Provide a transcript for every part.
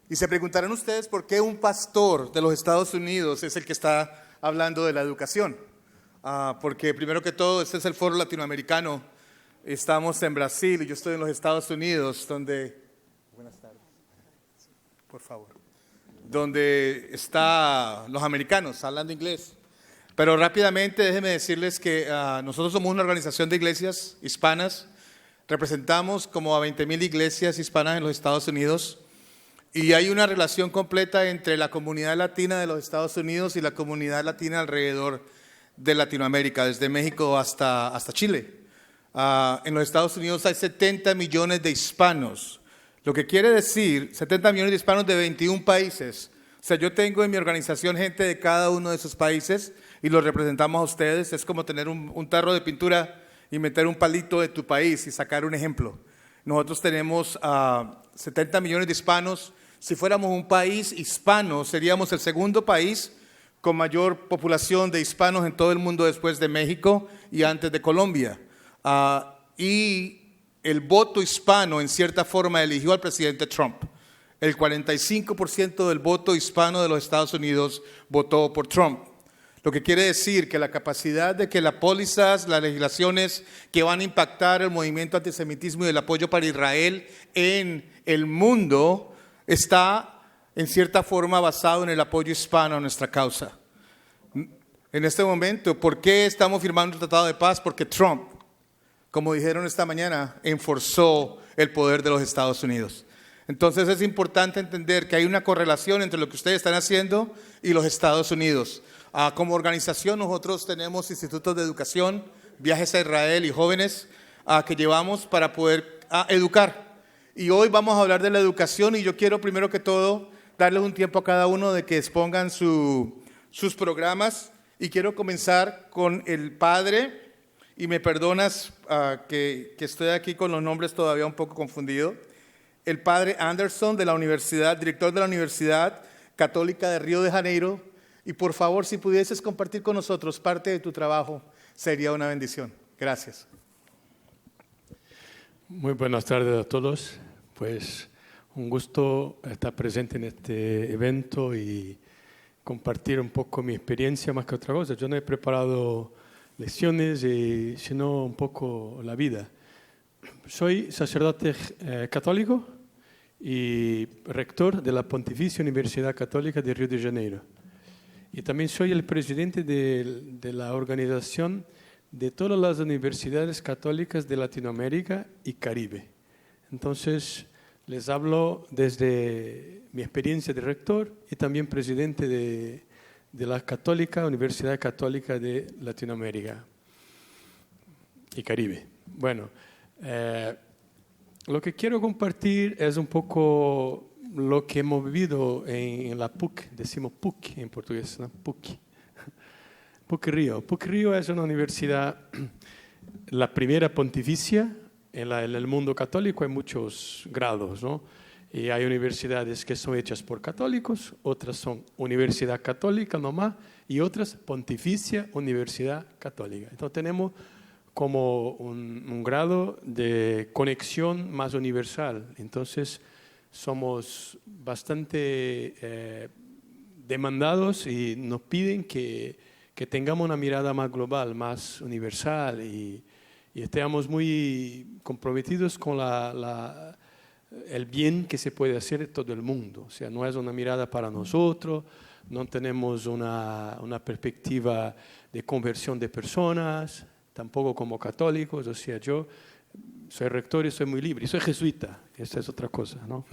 Y se preguntarán ustedes por qué un pastor de los Estados Unidos es el que está hablando de la educación. Porque primero que todo, este es el foro latinoamericano. Estamos en Brasil y yo estoy en los Estados Unidos, donde... Buenas tardes. Por favor. Donde están los americanos hablando inglés. Pero rápidamente déjenme decirles que nosotros somos una organización de iglesias hispanas. Representamos como a 20,000 iglesias hispanas en los Estados Unidos. Y hay una relación completa entre la comunidad latina de los Estados Unidos y la comunidad latina alrededor de Latinoamérica, desde México hasta Chile. En los Estados Unidos hay 70 millones de hispanos, lo que quiere decir 70 millones de hispanos de 21 países. O sea, yo tengo en mi organización gente de cada uno de esos países y los representamos a ustedes. Es como tener un tarro de pintura y meter un palito de tu país y sacar un ejemplo. Nosotros tenemos 70 millones de hispanos. Si fuéramos un país hispano, seríamos el segundo país con mayor población de hispanos en todo el mundo después de México y antes de Colombia. Y el voto hispano, en cierta forma, eligió al presidente Trump. El 45% del voto hispano de los Estados Unidos votó por Trump. Lo que quiere decir que la capacidad de que las pólizas, las legislaciones que van a impactar el movimiento antisemitismo y el apoyo para Israel en el mundo está en cierta forma basado en el apoyo hispano a nuestra causa. En este momento, ¿por qué estamos firmando un tratado de paz? Porque Trump, como dijeron esta mañana, enforzó el poder de los Estados Unidos. Entonces es importante entender que hay una correlación entre lo que ustedes están haciendo y los Estados Unidos. Como organización nosotros tenemos institutos de educación, viajes a Israel y jóvenes que llevamos para poder educar. Y hoy vamos a hablar de la educación y yo quiero primero que todo darles un tiempo a cada uno de que expongan sus programas y quiero comenzar con el padre, y me perdonas que estoy aquí con los nombres todavía un poco confundido, el padre Anderson de la universidad, director de la Universidad Católica de Río de Janeiro, y por favor si pudieses compartir con nosotros parte de tu trabajo, sería una bendición. Gracias. Muy buenas tardes a todos. Pues un gusto estar presente en este evento y compartir un poco mi experiencia más que otra cosa. Yo no he preparado lecciones, sino un poco la vida. Soy sacerdote católico y rector de la Pontificia Universidad Católica de Río de Janeiro. Y también soy el presidente de la organización de todas las universidades católicas de Latinoamérica y Caribe. Entonces, les hablo desde mi experiencia de rector y también presidente de la Universidad Católica de Latinoamérica y Caribe. Bueno, lo que quiero compartir es un poco lo que hemos vivido en la PUC, decimos PUC en portugués, ¿no? PUC. PUC Río. PUC Río es una universidad, la primera pontificia. En el mundo católico hay muchos grados, ¿no? Y hay universidades que son hechas por católicos, otras son Universidad Católica nomás, y otras Pontificia Universidad Católica. Entonces tenemos como un grado de conexión más universal. Entonces somos bastante demandados y nos piden que tengamos una mirada más global, más universal y estamos muy comprometidos con el bien que se puede hacer en todo el mundo. O sea, no es una mirada para nosotros, no tenemos una perspectiva de conversión de personas, tampoco como católicos. O sea, yo soy rector y soy muy libre. Y soy jesuita, esa es otra cosa, ¿no?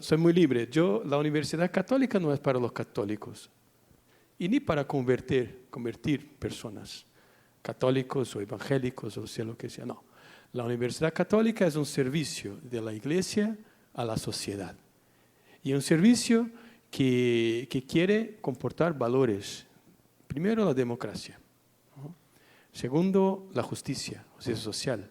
Soy muy libre. La Universidad Católica no es para los católicos y ni para convertir personas. Católicos o evangélicos o sea lo que sea, no. La Universidad Católica es un servicio de la Iglesia a la sociedad y un servicio que quiere comportar valores. Primero, la democracia, ¿no? Segundo, la justicia social.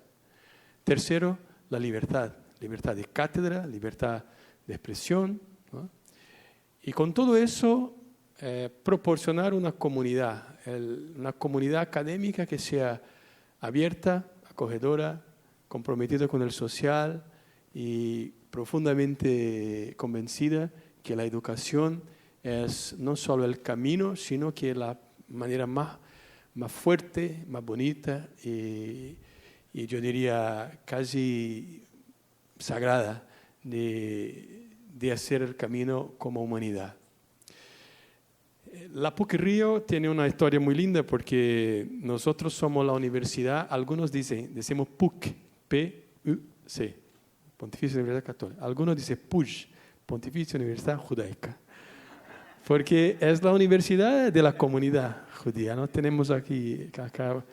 Tercero, la libertad de cátedra, libertad de expresión, ¿no? Y con todo eso proporcionar una comunidad académica que sea abierta, acogedora, comprometida con el social y profundamente convencida que la educación es no solo el camino, sino que la manera más fuerte, más bonita y yo diría casi sagrada de hacer el camino como humanidad. La PUC Río tiene una historia muy linda porque nosotros somos la universidad, algunos decimos PUC, P-U-C, Pontificia Universidad Católica. Algunos dicen PUJ, Pontificia Universidad Judaica, porque es la universidad de la comunidad judía. ¿No? Tenemos acá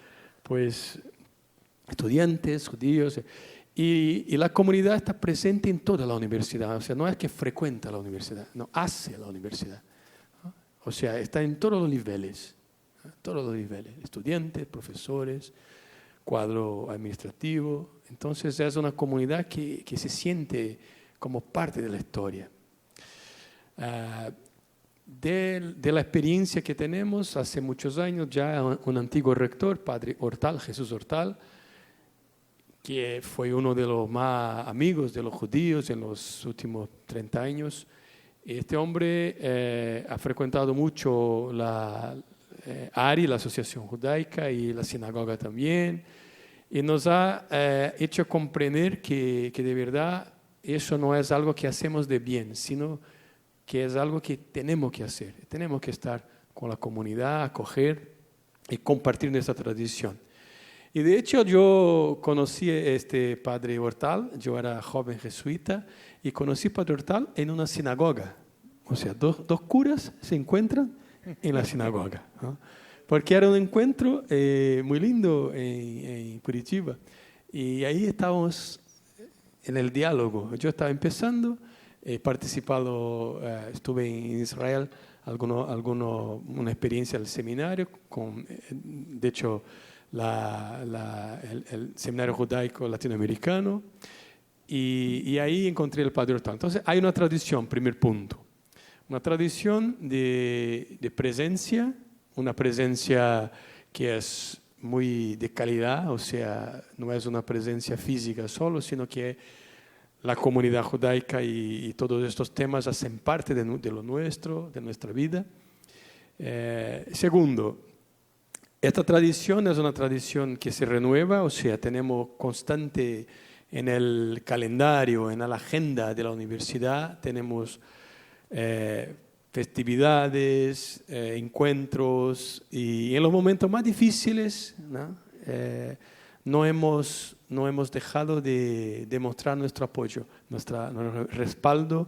pues, estudiantes judíos y la comunidad está presente en toda la universidad. O sea, no es que frecuenta la universidad, no, hace la universidad. O sea, está en todos los niveles, estudiantes, profesores, cuadro administrativo. Entonces es una comunidad que se siente como parte de la historia. De la experiencia que tenemos, hace muchos años ya un antiguo rector, padre Hortal, Jesús Hortal, que fue uno de los más amigos de los judíos en los últimos 30 años. Este hombre ha frecuentado mucho la ARI, la Asociación Judaica, y la sinagoga también, y nos ha hecho comprender que de verdad eso no es algo que hacemos de bien, sino que es algo que tenemos que hacer. Tenemos que estar con la comunidad, acoger y compartir nuestra tradición. Y de hecho yo conocí a este padre Hortal, yo era joven jesuita, y conocí a padre Hortal en una sinagoga. O sea, dos curas se encuentran en la sinagoga, ¿no? Porque era un encuentro muy lindo en Curitiba. Y ahí estábamos en el diálogo. Yo estaba empezando, he participado, estuve en Israel, una experiencia del seminario, de hecho, el seminario judaico latinoamericano, y ahí encontré el padre Hortal. Entonces, hay una tradición, primer punto, una tradición de presencia, una presencia que es muy de calidad, o sea, no es una presencia física solo, sino que la comunidad judaica y todos estos temas hacen parte de lo nuestro, de nuestra vida. Segundo, esta tradición es una tradición que se renueva, o sea, tenemos constante en el calendario, en la agenda de la universidad, tenemos festividades, encuentros, y en los momentos más difíciles no hemos dejado de demostrar nuestro apoyo, nuestro respaldo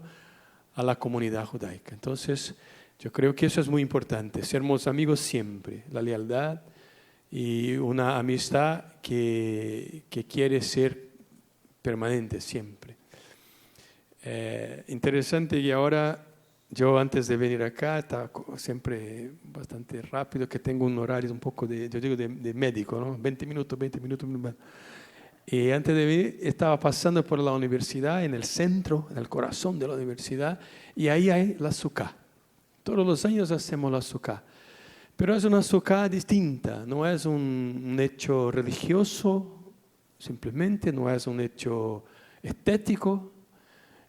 a la comunidad judaica. Entonces, yo creo que eso es muy importante, sermos amigos siempre, la lealtad y una amistad que quiere ser permanente siempre. Interesante, y ahora yo antes de venir acá estaba siempre bastante rápido, que tengo un horario un poco de médico, ¿no? 20 minutos. Y antes de venir estaba pasando por la universidad, en el centro, en el corazón de la universidad, y ahí hay la sukkah. Todos los años hacemos la sukkah, pero es una sukkah distinta, no es un hecho religioso, simplemente no es un hecho estético,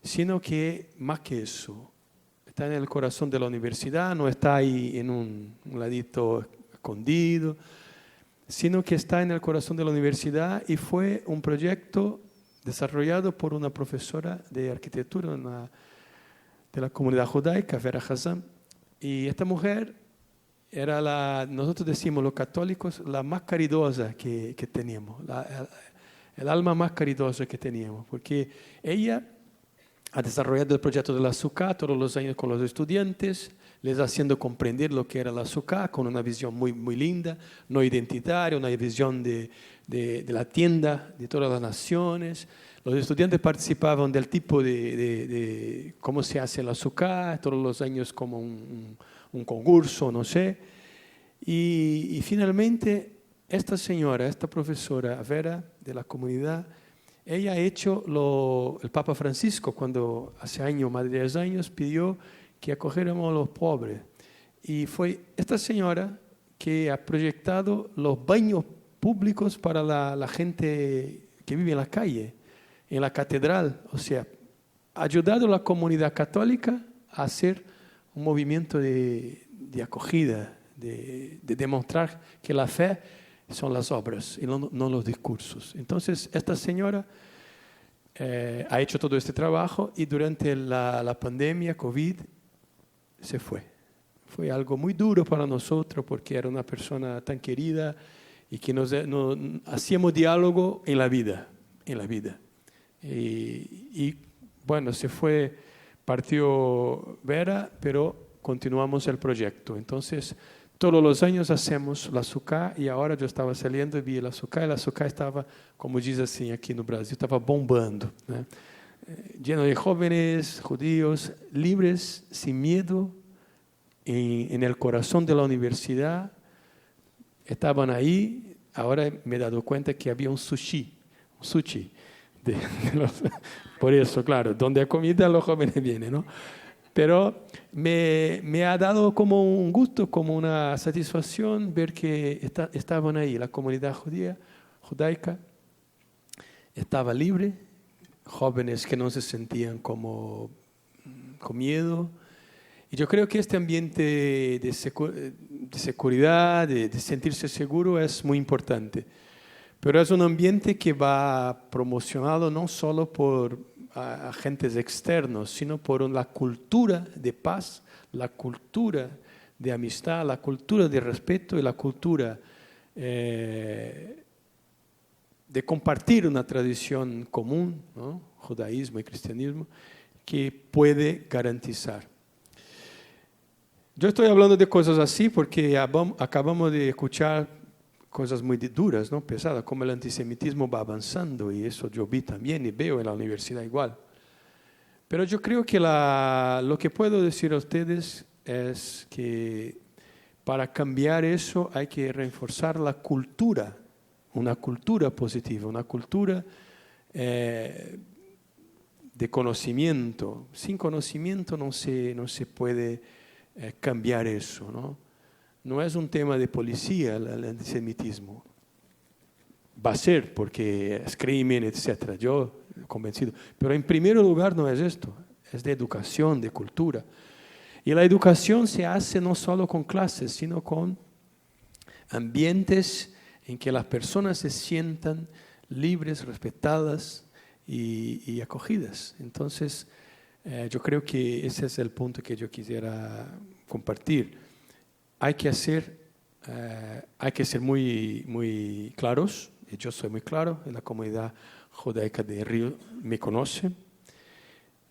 sino que más que eso, está en el corazón de la universidad, no está ahí en un ladito escondido, sino que está en el corazón de la universidad, y fue un proyecto desarrollado por una profesora de arquitectura de la comunidad judaica, Vera Hazan, y esta mujer era nosotros decimos los católicos, la más caridosa que teníamos, el alma más caridosa que teníamos, porque ella ha desarrollado el proyecto de la sukkah todos los años con los estudiantes, les haciendo comprender lo que era la sukkah con una visión muy, muy linda, no identitaria, una visión de la tienda de todas las naciones. Los estudiantes participaban del tipo de cómo se hace la sukkah, todos los años como un concurso, no sé. Y finalmente esta señora, esta profesora Vera de la comunidad, ella ha hecho el Papa Francisco, cuando hace años, más de 10 años, pidió que acogiéramos a los pobres. Y fue esta señora que ha proyectado los baños públicos para la gente que vive en la calle, en la catedral. O sea, ayudado a la comunidad católica a hacer un movimiento de acogida, de demostrar que la fe son las obras y no los discursos. Entonces, esta señora ha hecho todo este trabajo y durante la pandemia, COVID, se fue. Fue algo muy duro para nosotros porque era una persona tan querida y que hacíamos diálogo en la vida. Y bueno, se fue, partió Vera, pero continuamos el proyecto. Entonces, todos los años hacemos la Sukkah y ahora yo estaba saliendo y vi la Sukkah y la Sukkah estaba, como dice así aquí no Brasil, estaba bombando, ¿no? Lleno de jóvenes judíos libres, sin miedo, en el corazón de la universidad. Estaban ahí. Ahora me he dado cuenta que había un sushi. Por eso, claro, donde hay comida los jóvenes vienen, ¿no? Pero me ha dado como un gusto, como una satisfacción ver que estaban ahí. La comunidad judaica estaba libre, jóvenes que no se sentían como con miedo. Y yo creo que este ambiente de seguridad, de sentirse seguro es muy importante. Pero es un ambiente que va promocionado no solo por agentes externos, sino por la cultura de paz, la cultura de amistad, la cultura de respeto y la cultura de compartir una tradición común, ¿no? Judaísmo y cristianismo, que puede garantizar. Yo estoy hablando de cosas así porque acabamos de escuchar cosas muy duras, ¿no? Pesadas, como el antisemitismo va avanzando, y eso yo vi también y veo en la universidad igual. Pero yo creo que lo que puedo decir a ustedes es que para cambiar eso hay que reforzar la cultura, una cultura positiva, una cultura de conocimiento. Sin conocimiento no se puede cambiar eso, ¿no? No es un tema de policía el antisemitismo. Va a ser porque es crimen, etc. Yo convencido. Pero en primer lugar no es esto. Es de educación, de cultura. Y la educación se hace no solo con clases, sino con ambientes en que las personas se sientan libres, respetadas y acogidas. Entonces, yo creo que ese es el punto que yo quisiera compartir. Hay que ser muy, muy claros. Yo soy muy claro. La comunidad judaica de Río me conoce.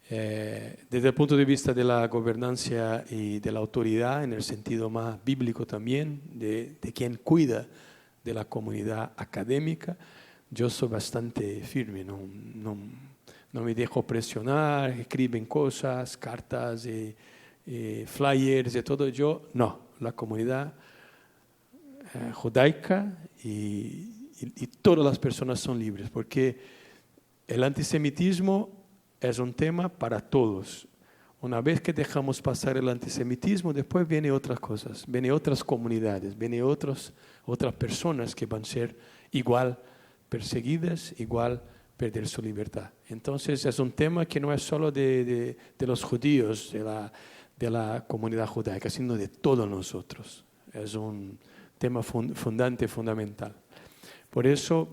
Desde el punto de vista de la gobernanza y de la autoridad, en el sentido más bíblico también, de quien cuida de la comunidad académica, yo soy bastante firme. No me dejo presionar, escriben cosas, cartas, flyers y todo. Yo no. La comunidad judaica y todas las personas son libres, porque el antisemitismo es un tema para todos. Una vez que dejamos pasar el antisemitismo, después vienen otras cosas, vienen otras comunidades, vienen otras personas que van a ser igual perseguidas, igual perder su libertad. Entonces es un tema que no es solo de los judíos, de la comunidad judaica, sino de todos nosotros. Es un tema fundamental. Por eso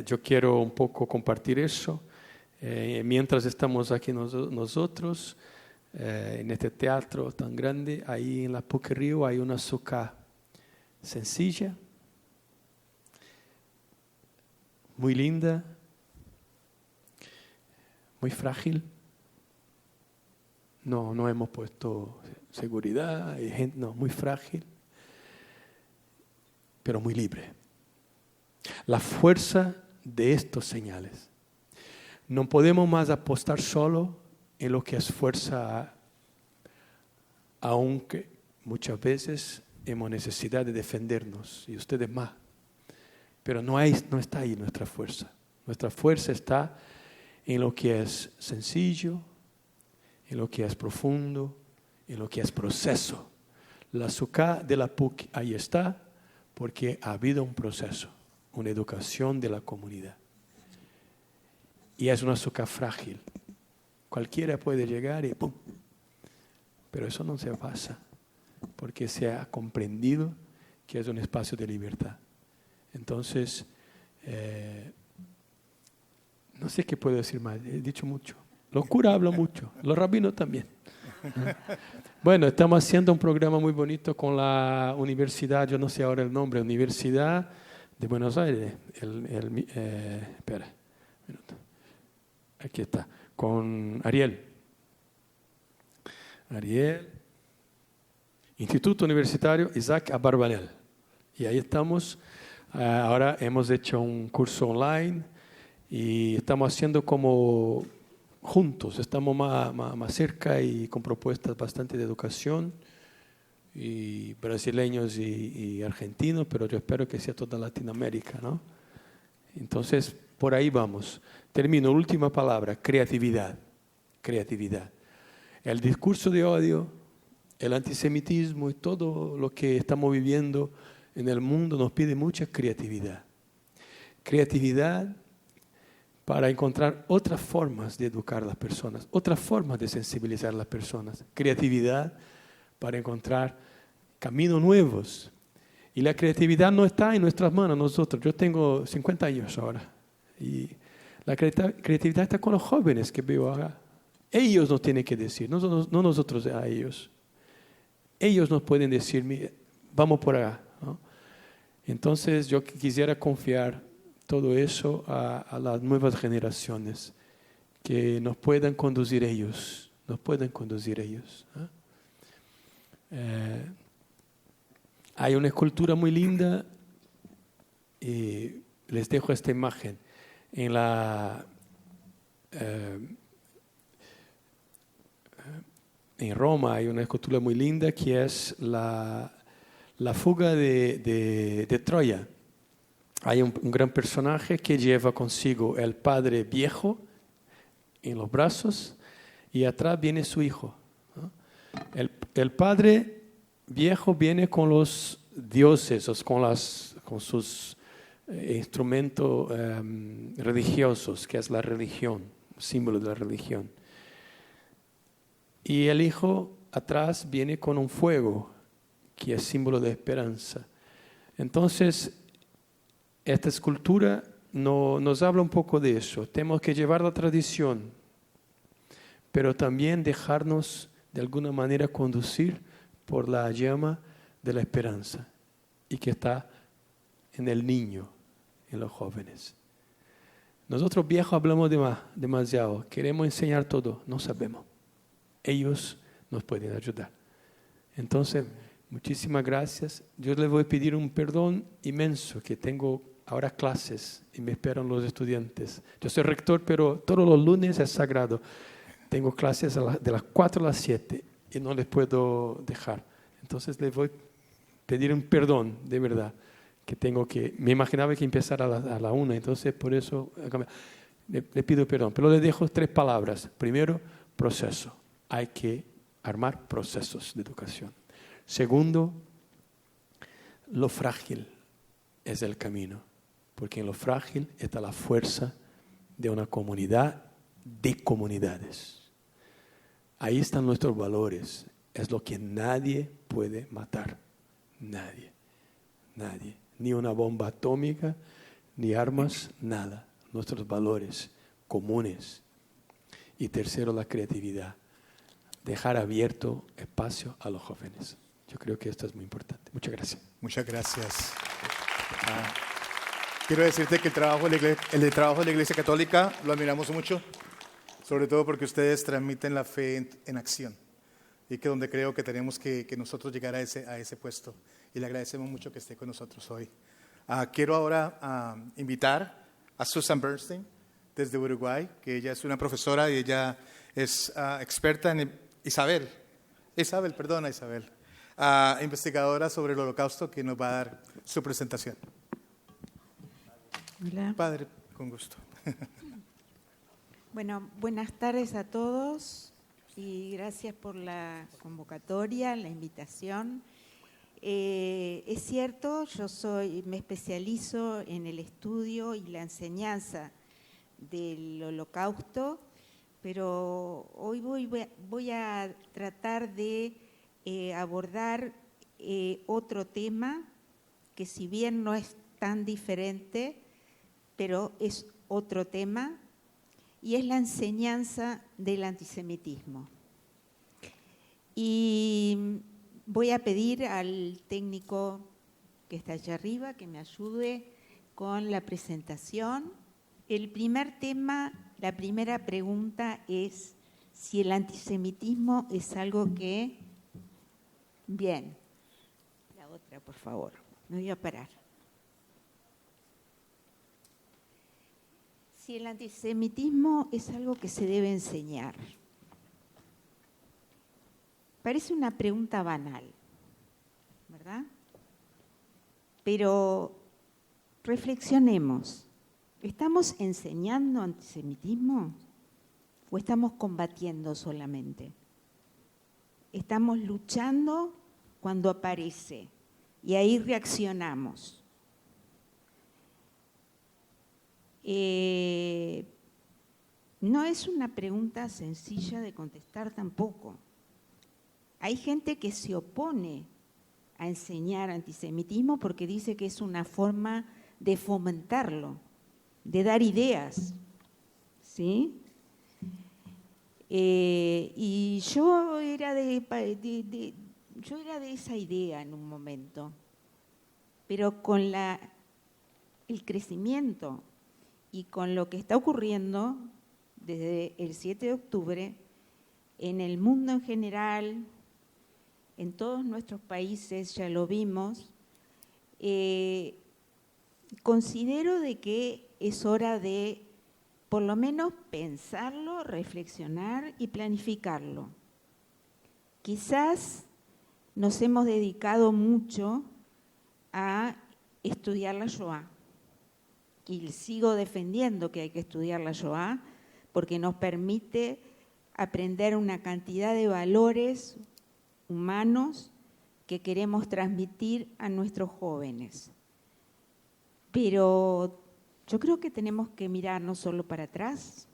yo quiero un poco compartir eso. Mientras estamos aquí nosotros, en este teatro tan grande, ahí en la PUC Río hay una sukkah sencilla, muy linda, muy frágil. No hemos puesto seguridad, no, muy frágil, pero muy libre. La fuerza de estos señales. No podemos más apostar solo en lo que es fuerza, aunque muchas veces hemos necesidad de defendernos, y ustedes más. Pero no está ahí nuestra fuerza. Nuestra fuerza está en lo que es sencillo, en lo que es profundo, en lo que es proceso. La sukkah de la PUC ahí está porque ha habido un proceso, una educación de la comunidad. Y es una sukkah frágil, Cualquiera puede llegar y ¡pum! Pero eso no se pasa, porque se ha comprendido que es un espacio de libertad. Entonces, no sé qué puedo decir más, he dicho mucho. Los curas hablan mucho, los rabinos también. Bueno, estamos haciendo un programa muy bonito con la universidad, yo no sé ahora el nombre, Universidad de Buenos Aires. Espera, un minuto. Aquí está, con Ariel, Instituto Universitario Isaac Abarbanel. Y ahí estamos, ahora hemos hecho un curso online y estamos haciendo como juntos, estamos más cerca y con propuestas bastante de educación, y brasileños y argentinos, pero yo espero que sea toda Latinoamérica, ¿no? Entonces, por ahí vamos. Termino, última palabra, creatividad. Creatividad. El discurso de odio, el antisemitismo y todo lo que estamos viviendo en el mundo nos pide mucha creatividad. Creatividad para encontrar otras formas de educar a las personas, otras formas de sensibilizar a las personas. Creatividad para encontrar caminos nuevos. Y la creatividad no está en nuestras manos nosotros. Yo tengo 50 años ahora. Y la creatividad está con los jóvenes que veo ahora. Ellos nos tienen que decir, no nosotros a ellos. Ellos nos pueden decir, vamos por acá, ¿no? Entonces yo quisiera confiar todo eso a las nuevas generaciones, que nos puedan conducir ellos, ¿no? Hay una escultura muy linda, y les dejo esta imagen. En Roma hay una escultura muy linda que es la fuga de Troya. Hay un gran personaje que lleva consigo el padre viejo en los brazos y atrás viene su hijo, ¿no? El padre viejo viene con los dioses, con sus instrumentos religiosos, que es la religión, símbolo de la religión. Y el hijo atrás viene con un fuego, que es símbolo de esperanza. Entonces, esta escultura nos habla un poco de eso. Tenemos que llevar la tradición, pero también dejarnos de alguna manera conducir por la llama de la esperanza, y que está en el niño, en los jóvenes. Nosotros viejos hablamos demasiado, queremos enseñar todo, no sabemos. Ellos nos pueden ayudar. Entonces, muchísimas gracias. Yo les voy a pedir un perdón inmenso, que tengo ahora clases y me esperan los estudiantes. Yo soy rector, pero todos los lunes es sagrado. Tengo clases de las 4 a las 7 y no les puedo dejar. Entonces les voy a pedir un perdón, de verdad, me imaginaba que empezara a la 1, entonces por eso le pido perdón. Pero les dejo 3 palabras. Primero, proceso. Hay que armar procesos de educación. Segundo, lo frágil es el camino, porque en lo frágil está la fuerza de una comunidad de comunidades. Ahí están nuestros valores. Es lo que nadie puede matar. Nadie. Ni una bomba atómica, ni armas, nada. Nuestros valores comunes. Y tercero, la creatividad. Dejar abierto espacio a los jóvenes. Yo creo que esto es muy importante. Muchas gracias. Muchas gracias. Quiero decirte que el trabajo de la Iglesia Católica lo admiramos mucho, sobre todo porque ustedes transmiten la fe en acción, y que donde creo que tenemos que nosotros llegar a ese puesto, y le agradecemos mucho que esté con nosotros hoy. Quiero ahora invitar a Susan Bernstein desde Uruguay, que ella es una profesora y ella es experta en Isabel, investigadora sobre el Holocausto, que nos va a dar su presentación. Hola. Padre, con gusto. Bueno, buenas tardes a todos y gracias por la convocatoria, la invitación. Es cierto, me especializo en el estudio y la enseñanza del Holocausto, pero hoy voy a tratar de abordar otro tema que, si bien no es tan diferente, pero es otro tema, y es la enseñanza del antisemitismo. Y voy a pedir al técnico que está allá arriba que me ayude con la presentación. El primer tema, la primera pregunta es si el antisemitismo es algo que… Bien. La otra, por favor. Me voy a parar. Si el antisemitismo es algo que se debe enseñar. Parece una pregunta banal, ¿verdad? Pero reflexionemos. ¿Estamos enseñando antisemitismo o estamos combatiendo solamente? Estamos luchando cuando aparece y ahí reaccionamos. No es una pregunta sencilla de contestar tampoco. Hay gente que se opone a enseñar antisemitismo porque dice que es una forma de fomentarlo, de dar ideas, ¿sí? Y yo era de esa idea en un momento, pero con el crecimiento y con lo que está ocurriendo desde el 7 de octubre en el mundo en general, en todos nuestros países, ya lo vimos, considero de que es hora de por lo menos pensarlo, reflexionar y planificarlo. Quizás nos hemos dedicado mucho a estudiar la Shoah, y sigo defendiendo que hay que estudiar la Shoah porque nos permite aprender una cantidad de valores humanos que queremos transmitir a nuestros jóvenes. Pero yo creo que tenemos que mirar no solo para atrás,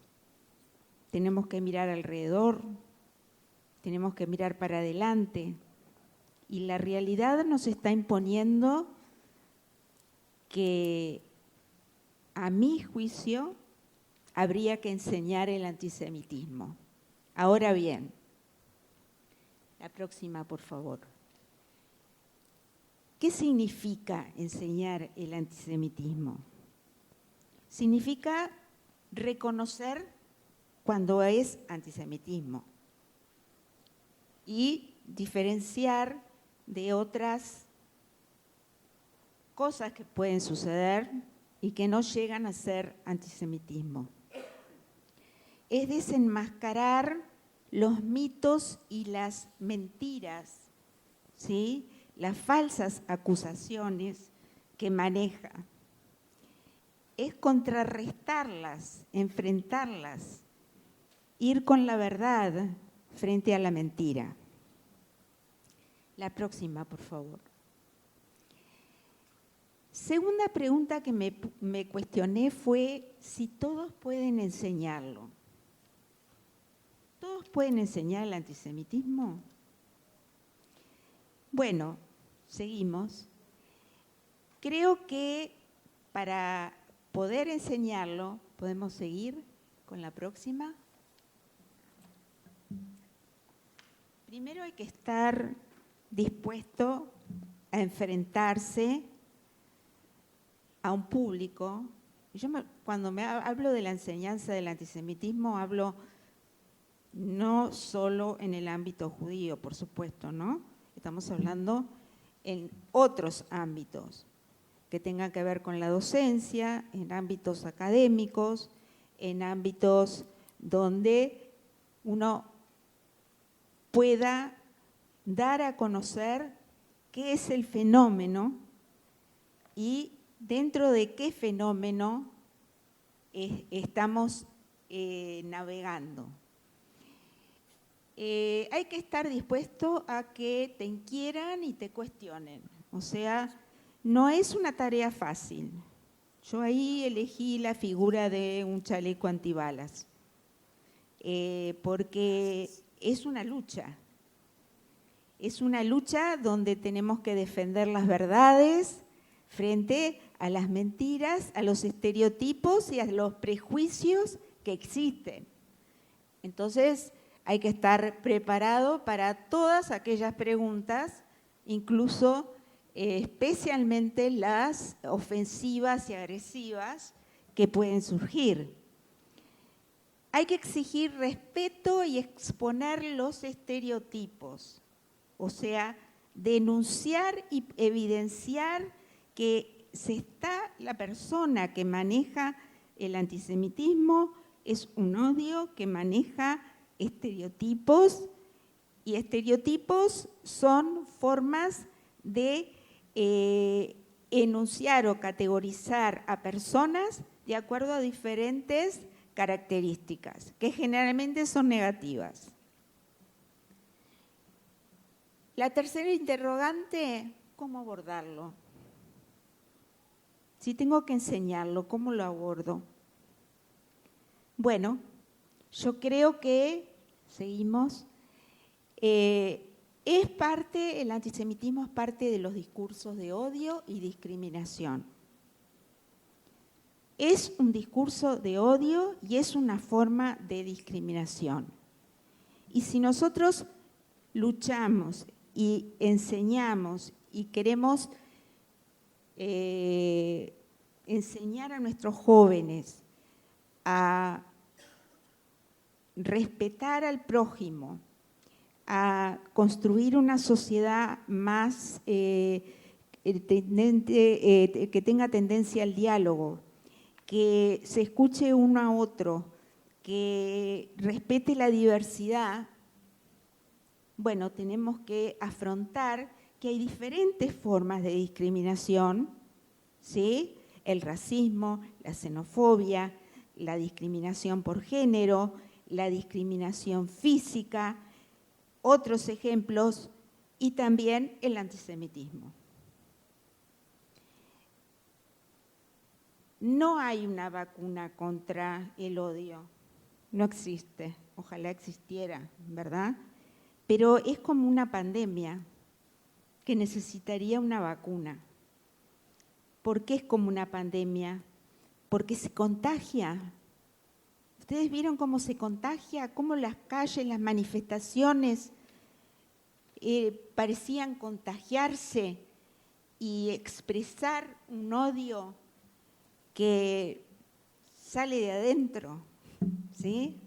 tenemos que mirar alrededor, tenemos que mirar para adelante. Y la realidad nos está imponiendo que, a mi juicio, habría que enseñar el antisemitismo. Ahora bien, la próxima, por favor. ¿Qué significa enseñar el antisemitismo? Significa reconocer cuando es antisemitismo y diferenciar de otras cosas que pueden suceder y que no llegan a ser antisemitismo. Es desenmascarar los mitos y las mentiras, ¿sí?, las falsas acusaciones que maneja. Es contrarrestarlas, enfrentarlas, ir con la verdad frente a la mentira. La próxima, por favor. Segunda pregunta que me cuestioné fue si todos pueden enseñarlo. ¿Todos pueden enseñar el antisemitismo? Bueno, seguimos. Creo que para poder enseñarlo, ¿podemos seguir con la próxima? Primero hay que estar dispuesto a enfrentarse a un público. Cuando hablo de la enseñanza del antisemitismo, hablo no solo en el ámbito judío, por supuesto, ¿no? Estamos hablando en otros ámbitos que tengan que ver con la docencia, en ámbitos académicos, en ámbitos donde uno pueda dar a conocer qué es el fenómeno y dentro de qué fenómeno estamos navegando. Hay que estar dispuesto a que te inquieran y te cuestionen. O sea, no es una tarea fácil. Yo ahí elegí la figura de un chaleco antibalas. porque es una lucha. Es una lucha donde tenemos que defender las verdades frente a las mentiras, a los estereotipos y a los prejuicios que existen. Entonces, hay que estar preparado para todas aquellas preguntas, incluso especialmente las ofensivas y agresivas que pueden surgir. Hay que exigir respeto y exponer los estereotipos, o sea, denunciar y evidenciar que la persona que maneja el antisemitismo es un odio que maneja estereotipos, y estereotipos son formas de enunciar o categorizar a personas de acuerdo a diferentes características, que generalmente son negativas. La tercera interrogante, ¿cómo abordarlo? Si tengo que enseñarlo, ¿cómo lo abordo? Bueno, yo creo que, seguimos, el antisemitismo es parte de los discursos de odio y discriminación. Es un discurso de odio y es una forma de discriminación. Y si nosotros luchamos y enseñamos y queremos enseñar a nuestros jóvenes a respetar al prójimo, a construir una sociedad más que tenga tendencia al diálogo, que se escuche uno a otro, que respete la diversidad, bueno, tenemos que afrontar que hay diferentes formas de discriminación, ¿sí? El racismo, la xenofobia, la discriminación por género, la discriminación física, otros ejemplos, y también el antisemitismo. No hay una vacuna contra el odio, no existe, ojalá existiera, ¿verdad? Pero es como una pandemia que necesitaría una vacuna. ¿Por qué es como una pandemia? Porque se contagia. ¿Ustedes vieron cómo se contagia? Cómo las calles, las manifestaciones parecían contagiarse y expresar un odio que sale de adentro, ¿sí?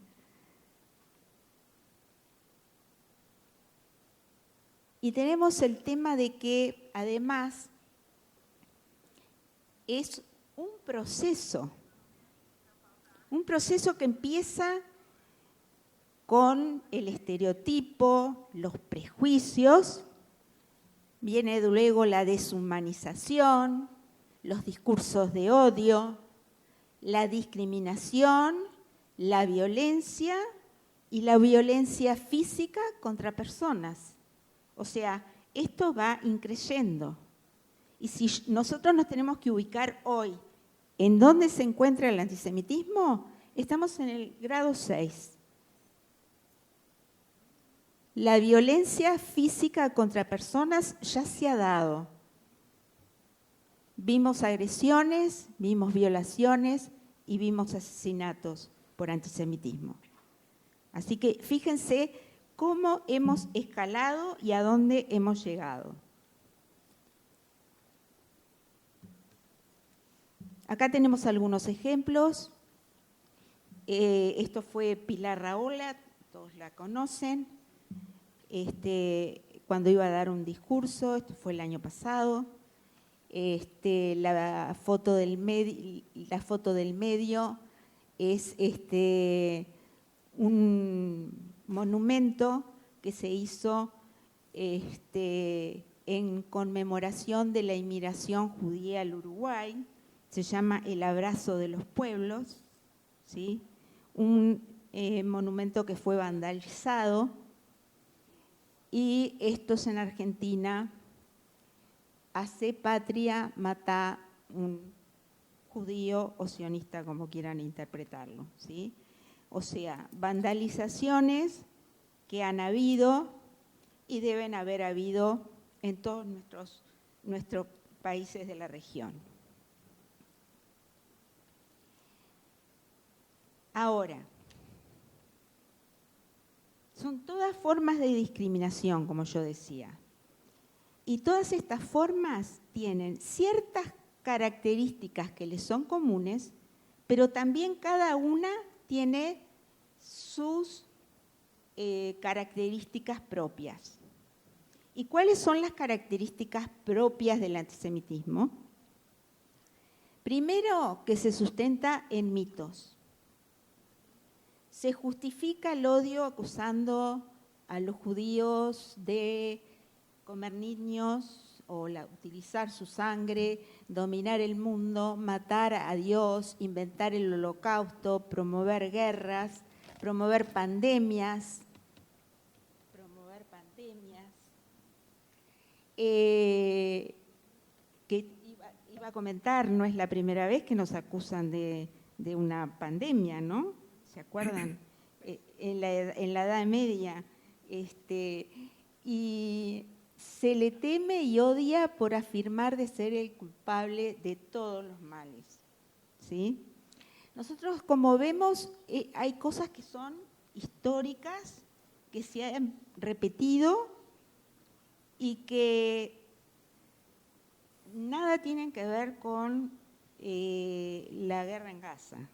Y tenemos el tema de que, además, es un proceso que empieza con el estereotipo, los prejuicios, viene luego la deshumanización, los discursos de odio, la discriminación, la violencia y la violencia física contra personas. O sea, esto va increyendo. Y si nosotros nos tenemos que ubicar hoy en dónde se encuentra el antisemitismo, estamos en el grado 6. La violencia física contra personas ya se ha dado. Vimos agresiones, vimos violaciones y vimos asesinatos por antisemitismo. Así que fíjense cómo hemos escalado y a dónde hemos llegado. Acá tenemos algunos ejemplos. Esto fue Pilar Rahola, todos la conocen. Cuando iba a dar un discurso, esto fue el año pasado. La foto del medio es un monumento que se hizo en conmemoración de la inmigración judía al Uruguay. Se llama El Abrazo de los Pueblos, ¿sí? Un monumento que fue vandalizado, y estos en Argentina, hace patria, mata un judío o sionista, como quieran interpretarlo, ¿sí? o sea, vandalizaciones que han habido y deben haber habido en todos nuestros países de la región. Ahora, son todas formas de discriminación, como yo decía. Y todas estas formas tienen ciertas características que les son comunes, pero también cada una tiene sus características propias. ¿Y cuáles son las características propias del antisemitismo? Primero, que se sustenta en mitos. Se justifica el odio acusando a los judíos de comer niños o utilizar su sangre, dominar el mundo, matar a Dios, inventar el holocausto, promover guerras, promover pandemias. Que iba a comentar, no es la primera vez que nos acusan de una pandemia, ¿no? ¿Se acuerdan? En la Edad Media. Y se le teme y odia por afirmar de ser el culpable de todos los males, ¿sí? Nosotros, como vemos, hay cosas que son históricas, que se han repetido y que nada tienen que ver con la guerra en Gaza.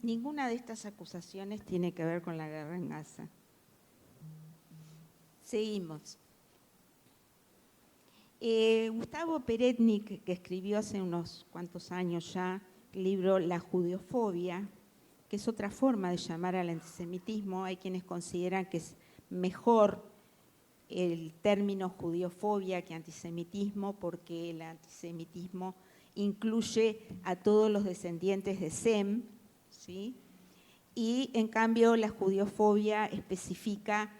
Ninguna de estas acusaciones tiene que ver con la guerra en Gaza. Seguimos. Gustavo Peretnik, que escribió hace unos cuantos años ya el libro La judeofobia, que es otra forma de llamar al antisemitismo. Hay quienes consideran que es mejor el término judeofobia que antisemitismo, porque el antisemitismo incluye a todos los descendientes de Sem, ¿sí? Y en cambio la judeofobia especifica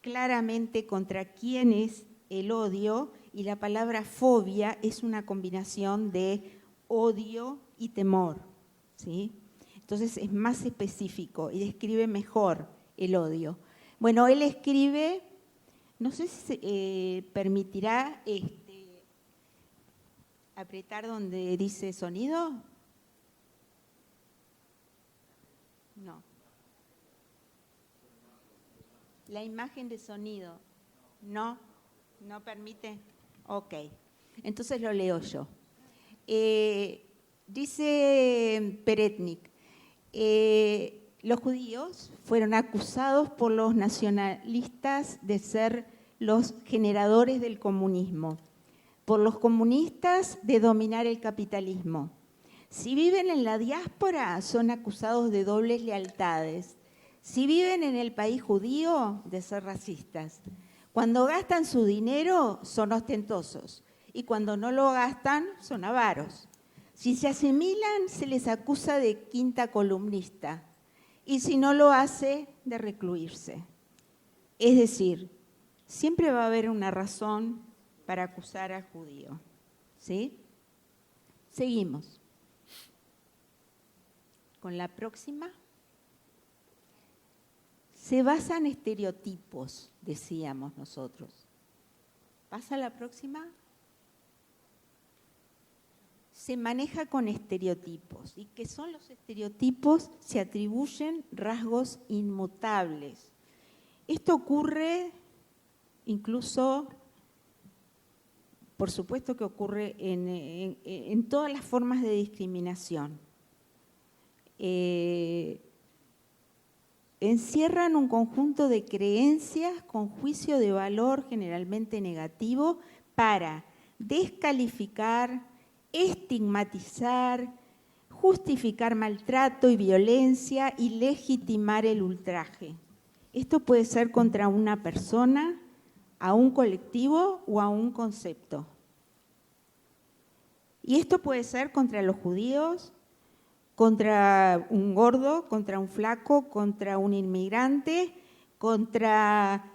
claramente contra quién es el odio, y la palabra fobia es una combinación de odio y temor, ¿sí? Entonces es más específico y describe mejor el odio. Bueno, él escribe, no sé si se permitirá apretar donde dice sonido. No. La imagen de sonido. No, no permite. Ok, entonces lo leo yo. Dice Peretnik, los judíos fueron acusados por los nacionalistas de ser los generadores del comunismo, por los comunistas de dominar el capitalismo. Si viven en la diáspora, son acusados de dobles lealtades. Si viven en el país judío, de ser racistas. Cuando gastan su dinero, son ostentosos. Y cuando no lo gastan, son avaros. Si se asimilan, se les acusa de quinta columnista. Y si no lo hace, de recluirse. Es decir, siempre va a haber una razón para acusar al judío. ¿Sí? Seguimos. Con la próxima. Se basa en estereotipos, decíamos nosotros. ¿Pasa la próxima? Se maneja con estereotipos. ¿Y qué son los estereotipos? Se atribuyen rasgos inmutables. Esto ocurre incluso, por supuesto que ocurre en todas las formas de discriminación. Encierran un conjunto de creencias con juicio de valor generalmente negativo para descalificar, estigmatizar, justificar maltrato y violencia y legitimar el ultraje. Esto puede ser contra una persona, a un colectivo o a un concepto. Y esto puede ser contra los judíos, contra un gordo, contra un flaco, contra un inmigrante, contra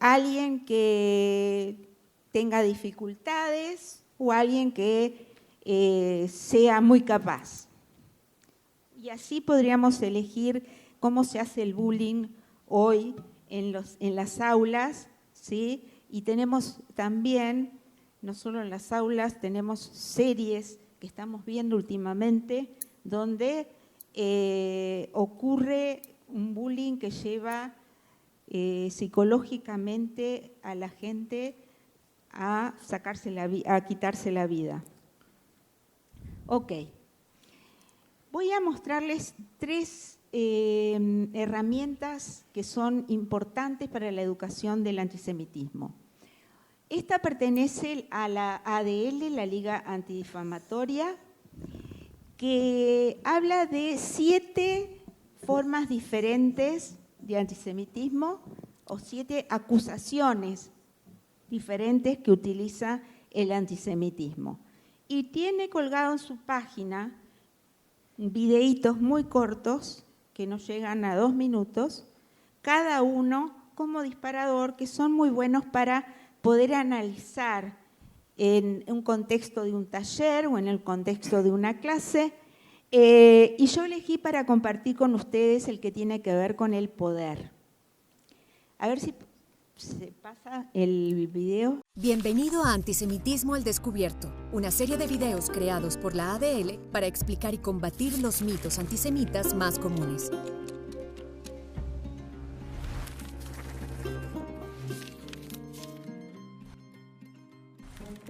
alguien que tenga dificultades o alguien que sea muy capaz. Y así podríamos elegir cómo se hace el bullying hoy en las aulas, ¿sí? Y tenemos también, no solo en las aulas, tenemos series que estamos viendo últimamente donde ocurre un bullying que lleva psicológicamente a la gente a quitarse la vida. Ok. Voy a mostrarles 3 herramientas que son importantes para la educación del antisemitismo. Esta pertenece a la ADL, la Liga Antidifamatoria, que habla de 7 formas diferentes de antisemitismo o 7 acusaciones diferentes que utiliza el antisemitismo. Y tiene colgado en su página videitos muy cortos, que no llegan a 2 minutos, cada uno como disparador, que son muy buenos para poder analizar en un contexto de un taller o en el contexto de una clase. Y yo elegí para compartir con ustedes el que tiene que ver con el poder. A ver si se pasa el video. Bienvenido a Antisemitismo al Descubierto, una serie de videos creados por la ADL para explicar y combatir los mitos antisemitas más comunes.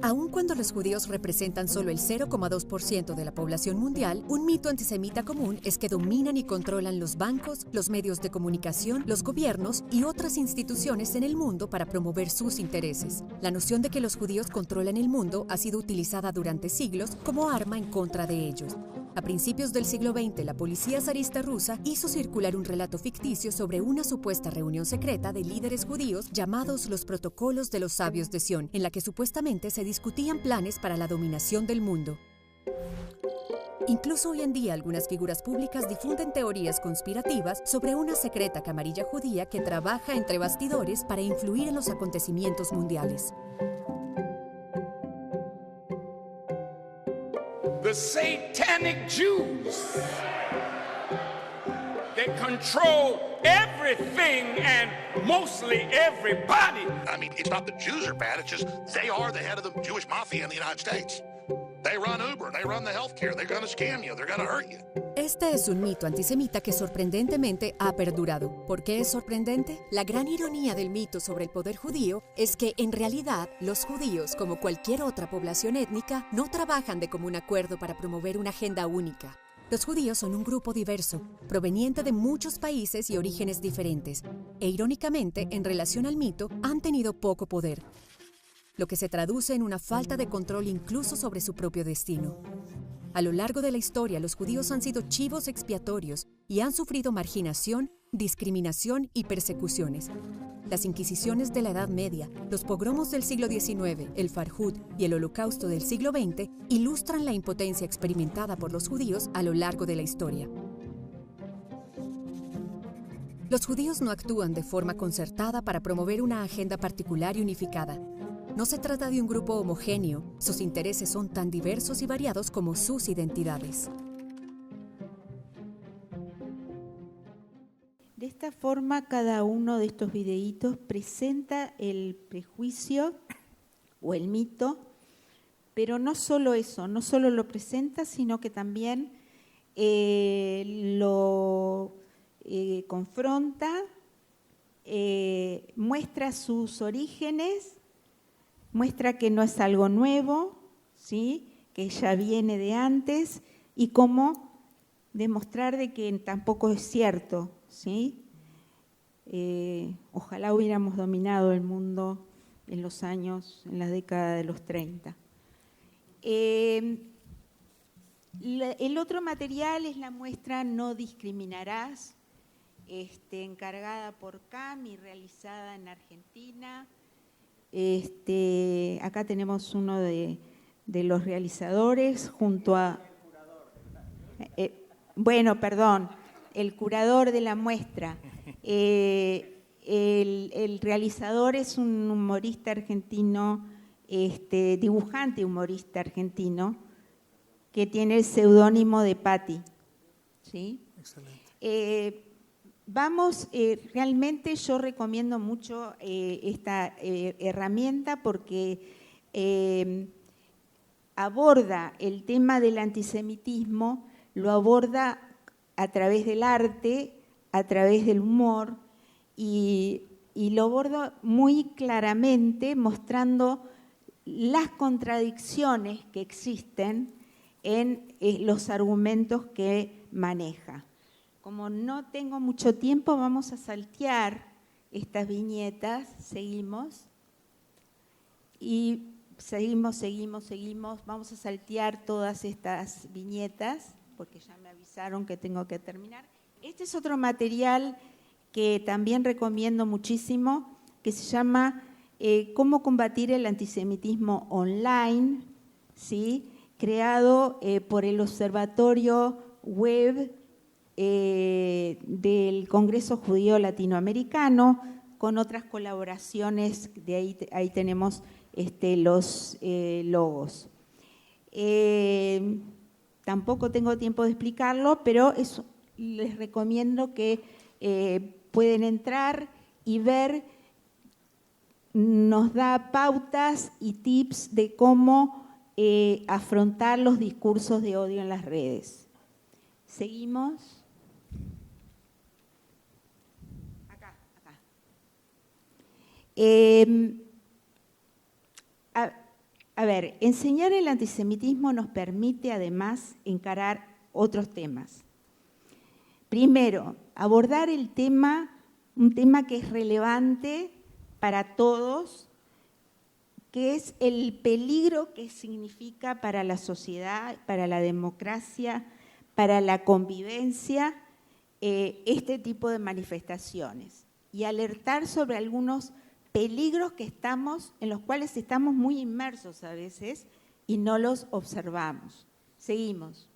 Aun cuando los judíos representan solo el 0,2% de la población mundial, un mito antisemita común es que dominan y controlan los bancos, los medios de comunicación, los gobiernos y otras instituciones en el mundo para promover sus intereses. La noción de que los judíos controlan el mundo ha sido utilizada durante siglos como arma en contra de ellos. A principios del siglo XX, la policía zarista rusa hizo circular un relato ficticio sobre una supuesta reunión secreta de líderes judíos llamados los Protocolos de los Sabios de Sion, en la que supuestamente se discutían planes para la dominación del mundo. Incluso hoy en día algunas figuras públicas difunden teorías conspirativas sobre una secreta camarilla judía que trabaja entre bastidores para influir en los acontecimientos mundiales. The satanic Jews, they control everything and mostly everybody. I mean, it's not the Jews are bad, it's just they are the head of the Jewish mafia in the United States. They run Uber, they run the healthcare, they're going to scam you, they're going to hurt you. Este es un mito antisemita que sorprendentemente ha perdurado. ¿Por qué es sorprendente? La gran ironía del mito sobre el poder judío es que, en realidad, los judíos, como cualquier otra población étnica, no trabajan de común acuerdo para promover una agenda única. Los judíos son un grupo diverso, proveniente de muchos países y orígenes diferentes, e irónicamente, en relación al mito, han tenido poco poder, lo que se traduce en una falta de control incluso sobre su propio destino. A lo largo de la historia, los judíos han sido chivos expiatorios y han sufrido marginación, discriminación y persecuciones. Las inquisiciones de la Edad Media, los pogromos del siglo XIX, el Farhud y el Holocausto del siglo XX ilustran la impotencia experimentada por los judíos a lo largo de la historia. Los judíos no actúan de forma concertada para promover una agenda particular y unificada. No se trata de un grupo homogéneo, sus intereses son tan diversos y variados como sus identidades. De esta forma, cada uno de estos videitos presenta el prejuicio o el mito, pero no solo eso, no solo lo presenta, sino que también lo confronta, muestra sus orígenes, muestra que no es algo nuevo, ¿sí? Que ya viene de antes, y cómo demostrar de que tampoco es cierto, ¿sí? Ojalá hubiéramos dominado el mundo en la década de los 30. El otro material es la muestra No discriminarás, encargada por CAMI, realizada en Argentina. Acá tenemos uno de los realizadores junto a... el curador de la muestra. El realizador es un humorista argentino, dibujante humorista argentino, que tiene el seudónimo de Patti. ¿Sí? Excelente. Realmente yo recomiendo mucho esta herramienta porque aborda el tema del antisemitismo, lo aborda a través del arte, a través del humor y lo aborda muy claramente mostrando las contradicciones que existen en los argumentos que maneja. Como no tengo mucho tiempo, vamos a saltear estas viñetas, seguimos, y seguimos, vamos a saltear todas estas viñetas, porque ya me avisaron que tengo que terminar. Este es otro material que también recomiendo muchísimo, que se llama Cómo combatir el antisemitismo online, ¿sí? Creado por el Observatorio Web del Congreso Judío Latinoamericano, con otras colaboraciones, ahí tenemos los logos. Tampoco tengo tiempo de explicarlo, pero les recomiendo que pueden entrar y ver, nos da pautas y tips de cómo afrontar los discursos de odio en las redes. Seguimos. A ver, enseñar el antisemitismo nos permite además encarar otros temas. Primero, abordar un tema que es relevante para todos, que es el peligro que significa para la sociedad, para la democracia, para la convivencia, este tipo de manifestaciones. Y alertar sobre algunos peligros en los cuales estamos muy inmersos a veces y no los observamos. Seguimos.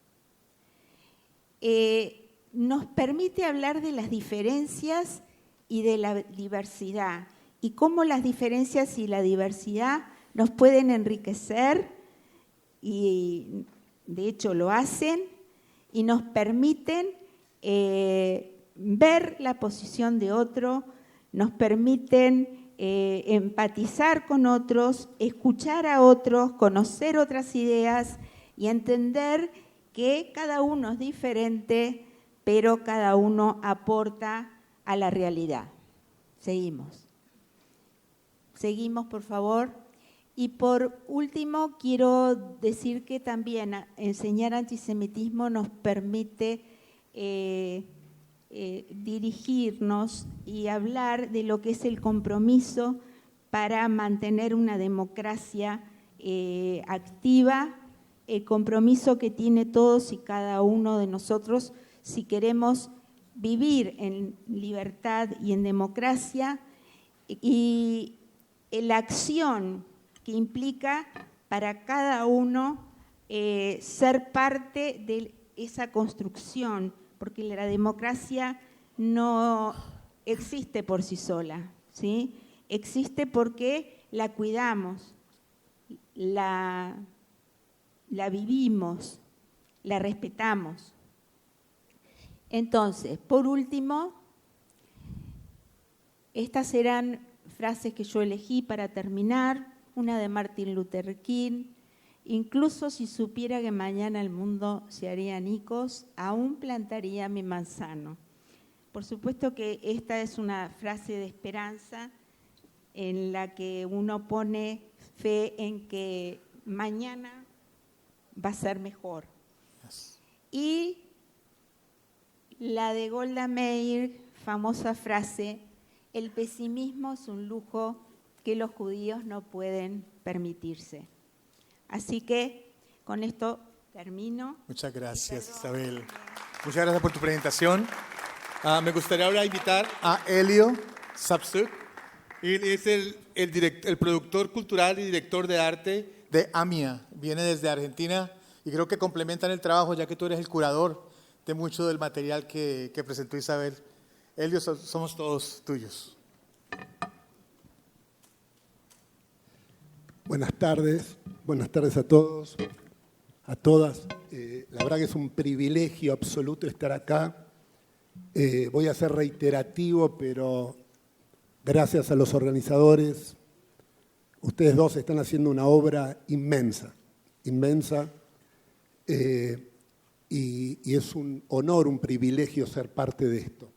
Nos permite hablar de las diferencias y de la diversidad y cómo las diferencias y la diversidad nos pueden enriquecer y de hecho lo hacen y nos permiten ver la posición de otro, nos permiten empatizar con otros, escuchar a otros, conocer otras ideas y entender que cada uno es diferente, pero cada uno aporta a la realidad. Seguimos. Seguimos, por favor. Y por último, quiero decir que también enseñar antisemitismo nos permite dirigirnos y hablar de lo que es el compromiso para mantener una democracia activa, el compromiso que tiene todos y cada uno de nosotros si queremos vivir en libertad y en democracia, y la acción que implica para cada uno ser parte de esa construcción, porque la democracia no existe por sí sola, ¿sí? Existe porque la cuidamos, la vivimos, la respetamos. Entonces, por último, estas eran frases que yo elegí para terminar, una de Martin Luther King: incluso si supiera que mañana el mundo se haría añicos, aún plantaría mi manzano. Por supuesto que esta es una frase de esperanza en la que uno pone fe en que mañana va a ser mejor. Y la de Golda Meir, famosa frase: el pesimismo es un lujo que los judíos no pueden permitirse. Así que con esto termino. Muchas gracias, Isabel. Muchas gracias por tu presentación. Me gustaría ahora invitar a Elio Sapsuk. Él es el productor cultural y director de arte de AMIA. Viene desde Argentina y creo que complementan el trabajo, ya que tú eres el curador de mucho del material que presentó Isabel. Elio, somos todos tuyos. Buenas tardes a todos. a todas. La verdad que es un privilegio absoluto estar acá. Voy a ser reiterativo, pero gracias a los organizadores, ustedes dos están haciendo una obra inmensa, inmensa, y es un honor, un privilegio ser parte de esto.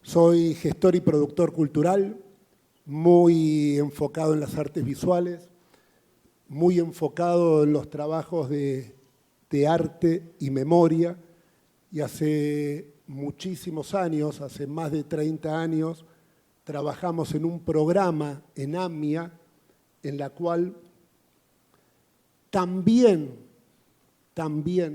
Soy gestor y productor cultural, muy enfocado en las artes visuales, muy enfocado en los trabajos de arte y memoria, y hace muchísimos años, hace más de 30 años, trabajamos en un programa en AMIA, en la cual también,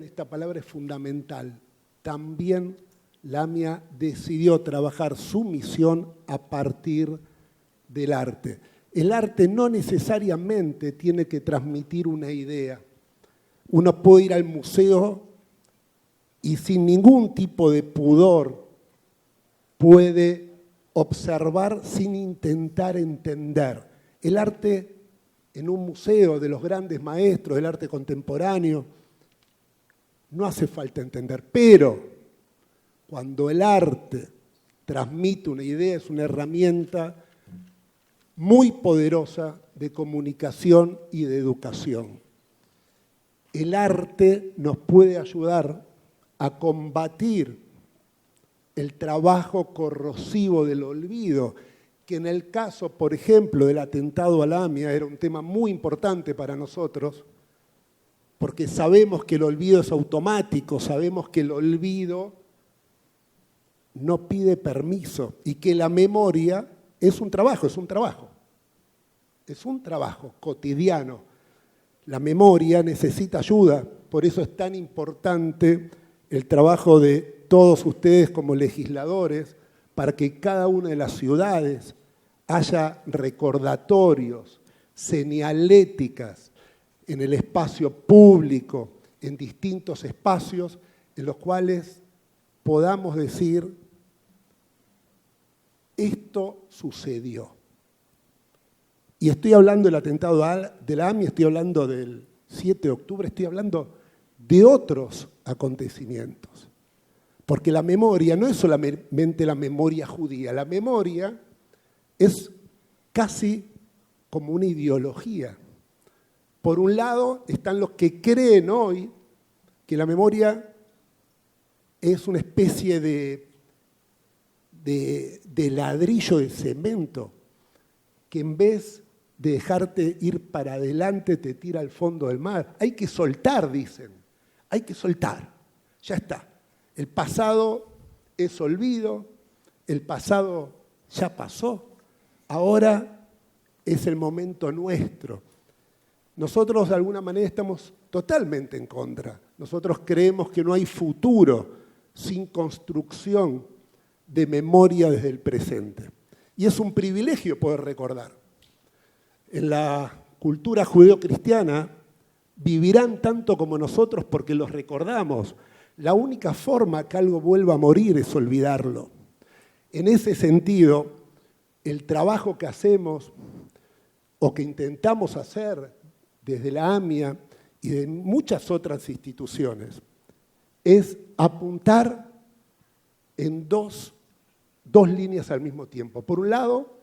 esta palabra es fundamental, también la AMIA decidió trabajar su misión a partir del arte. El arte no necesariamente tiene que transmitir una idea. Uno puede ir al museo y sin ningún tipo de pudor puede observar sin intentar entender. El arte en un museo de los grandes maestros del arte contemporáneo no hace falta entender, pero cuando el arte transmite una idea es una herramienta muy poderosa de comunicación y de educación. El arte nos puede ayudar a combatir el trabajo corrosivo del olvido, que en el caso, por ejemplo, del atentado a la AMIA era un tema muy importante para nosotros, porque sabemos que el olvido es automático, sabemos que el olvido no pide permiso y que la memoria es un trabajo cotidiano. La memoria necesita ayuda, por eso es tan importante el trabajo de todos ustedes como legisladores para que cada una de las ciudades haya recordatorios, señaléticas en el espacio público, en distintos espacios en los cuales podamos decir, esto sucedió. Y estoy hablando del atentado de la AMIA, estoy hablando del 7 de octubre, estoy hablando de otros acontecimientos. Porque la memoria no es solamente la memoria judía, la memoria es casi como una ideología. Por un lado están los que creen hoy que la memoria es una especie de ladrillo de cemento que en vez de dejarte ir para adelante te tira al fondo del mar. Hay que soltar, dicen. Hay que soltar. Ya está. El pasado es olvido, el pasado ya pasó. Ahora es el momento nuestro. Nosotros de alguna manera estamos totalmente en contra. Nosotros creemos que no hay futuro sin construcción de memoria desde el presente. Y es un privilegio poder recordar. En la cultura judeocristiana vivirán tanto como nosotros porque los recordamos. La única forma que algo vuelva a morir es olvidarlo. En ese sentido, el trabajo que hacemos o que intentamos hacer desde la AMIA y de muchas otras instituciones es apuntar en dos líneas al mismo tiempo. Por un lado,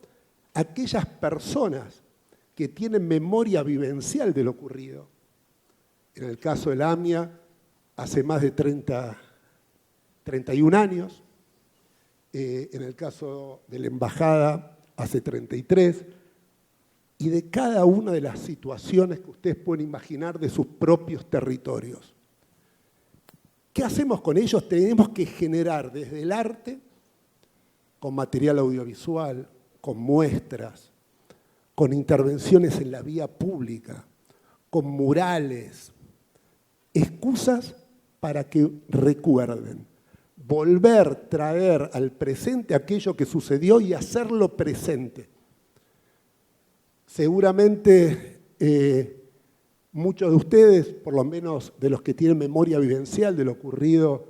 aquellas personas que tienen memoria vivencial de lo ocurrido. En el caso de la AMIA, hace más de 31 años. En el caso de la Embajada, hace 33. Y de cada una de las situaciones que ustedes pueden imaginar de sus propios territorios. ¿Qué hacemos con ellos? Tenemos que generar desde el arte, con material audiovisual, con muestras, con intervenciones en la vía pública, con murales, excusas para que recuerden, volver, traer al presente aquello que sucedió y hacerlo presente. Seguramente muchos de ustedes, por lo menos de los que tienen memoria vivencial de lo ocurrido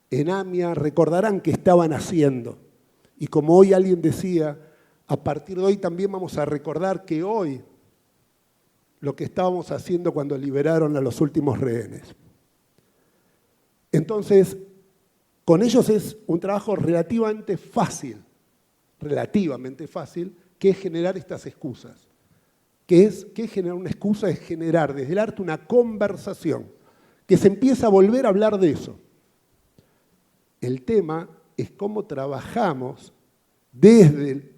en AMIA, recordarán qué estaban haciendo. Y como hoy alguien decía, a partir de hoy también vamos a recordar que hoy lo que estábamos haciendo cuando liberaron a los últimos rehenes. Entonces, con ellos es un trabajo relativamente fácil, que es generar estas excusas. ¿Qué es generar una excusa? Es generar desde el arte una conversación, que se empieza a volver a hablar de eso. El tema es cómo trabajamos desde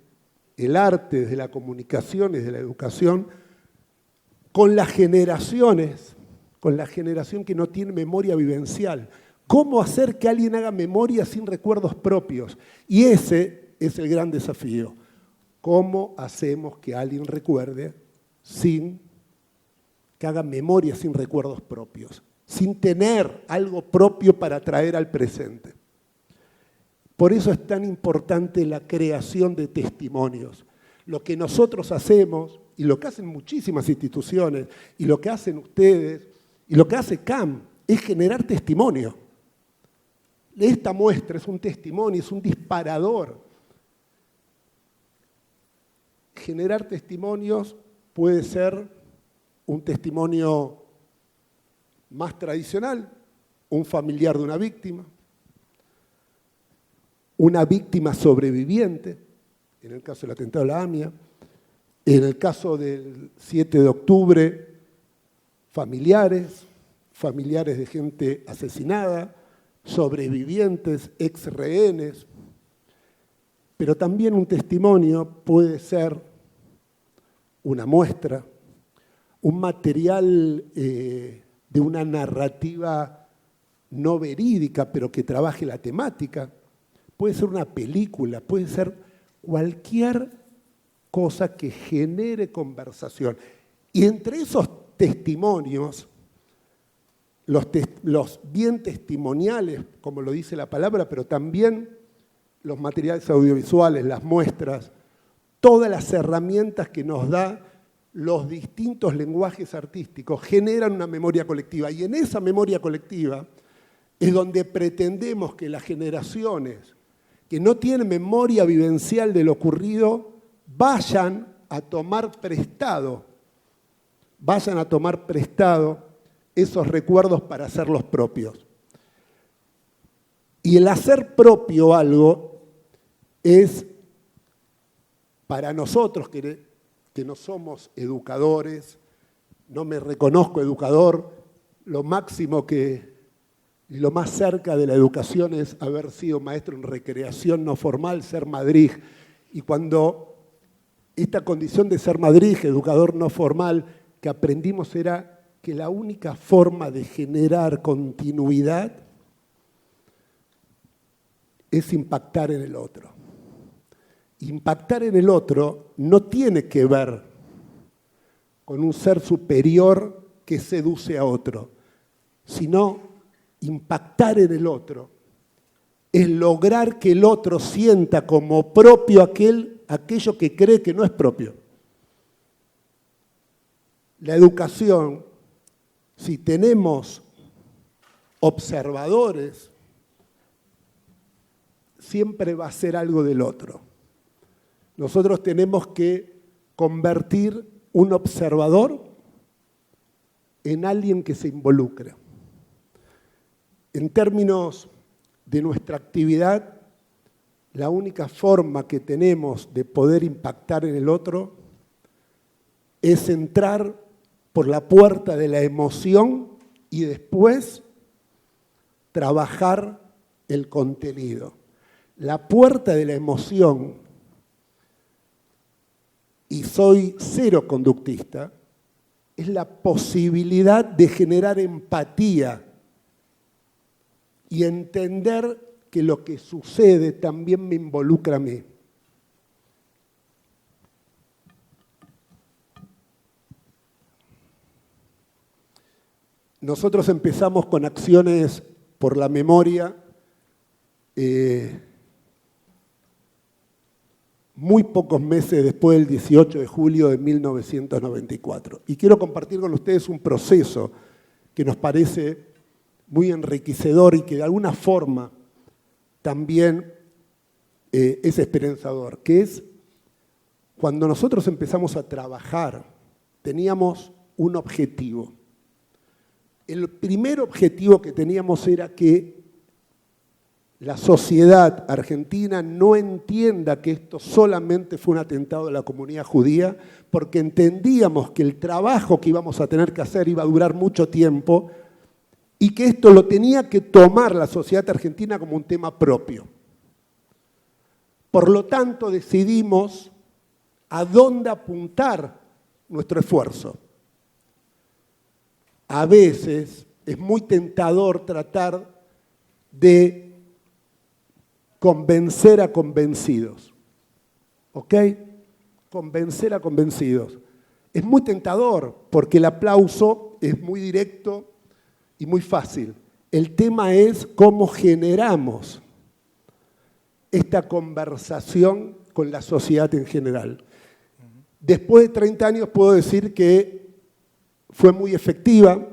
el arte, desde la comunicación, desde la educación, con las generaciones, con la generación que no tiene memoria vivencial. ¿Cómo hacer que alguien haga memoria sin recuerdos propios? Y ese es el gran desafío. ¿Cómo hacemos que alguien recuerde que haga memoria sin recuerdos propios? Sin tener algo propio para traer al presente. Por eso es tan importante la creación de testimonios. Lo que nosotros hacemos, y lo que hacen muchísimas instituciones, y lo que hacen ustedes, y lo que hace CAM, es generar testimonio. Esta muestra es un testimonio, es un disparador. Generar testimonios puede ser un testimonio más tradicional, un familiar de una víctima sobreviviente, en el caso del atentado de la AMIA, en el caso del 7 de octubre, familiares de gente asesinada, sobrevivientes, ex rehenes, pero también un testimonio puede ser una muestra, un material de una narrativa no verídica, pero que trabaje la temática. Puede ser una película, puede ser cualquier cosa que genere conversación. Y entre esos testimonios, los bien testimoniales, como lo dice la palabra, pero también los materiales audiovisuales, las muestras, todas las herramientas que nos da los distintos lenguajes artísticos generan una memoria colectiva. Y en esa memoria colectiva es donde pretendemos que las generaciones que no tienen memoria vivencial de lo ocurrido vayan a tomar prestado esos recuerdos para hacerlos propios. Y el hacer propio algo es, para nosotros que no somos educadores, no me reconozco educador, lo máximo y lo más cerca de la educación es haber sido maestro en recreación no formal, ser madrid. Y cuando esta condición de ser madrid, educador no formal, que aprendimos era que la única forma de generar continuidad es impactar en el otro. Impactar en el otro no tiene que ver con un ser superior que seduce a otro, sino impactar en el otro es lograr que el otro sienta como propio aquello que cree que no es propio. La educación, si tenemos observadores, siempre va a ser algo del otro. Nosotros tenemos que convertir un observador en alguien que se involucre. En términos de nuestra actividad, la única forma que tenemos de poder impactar en el otro es entrar por la puerta de la emoción y después trabajar el contenido. La puerta de la emoción, y soy cero conductista, es la posibilidad de generar empatía y entender que lo que sucede también me involucra a mí. Nosotros empezamos con acciones por la memoria muy pocos meses después del 18 de julio de 1994. Y quiero compartir con ustedes un proceso que nos parece muy enriquecedor y que de alguna forma también es esperanzador, que es cuando nosotros empezamos a trabajar, teníamos un objetivo. El primer objetivo que teníamos era que la sociedad argentina no entienda que esto solamente fue un atentado a la comunidad judía, porque entendíamos que el trabajo que íbamos a tener que hacer iba a durar mucho tiempo y que esto lo tenía que tomar la sociedad argentina como un tema propio. Por lo tanto, decidimos a dónde apuntar nuestro esfuerzo. A veces es muy tentador tratar de convencer a convencidos. ¿Ok? Convencer a convencidos. Es muy tentador porque el aplauso es muy directo y muy fácil. El tema es cómo generamos esta conversación con la sociedad en general. Después de 30 años puedo decir que fue muy efectiva.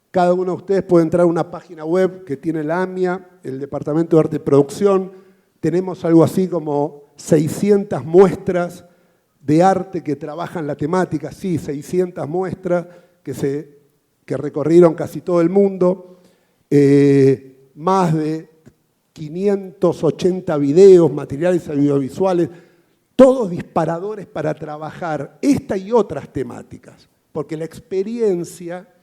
Cada uno de ustedes puede entrar a una página web que tiene la AMIA, el Departamento de Arte y Producción. Tenemos algo así como 600 muestras de arte que trabajan la temática, sí, 600 muestras que recorrieron casi todo el mundo, más de 580 videos, materiales audiovisuales, todos disparadores para trabajar esta y otras temáticas, porque la experiencia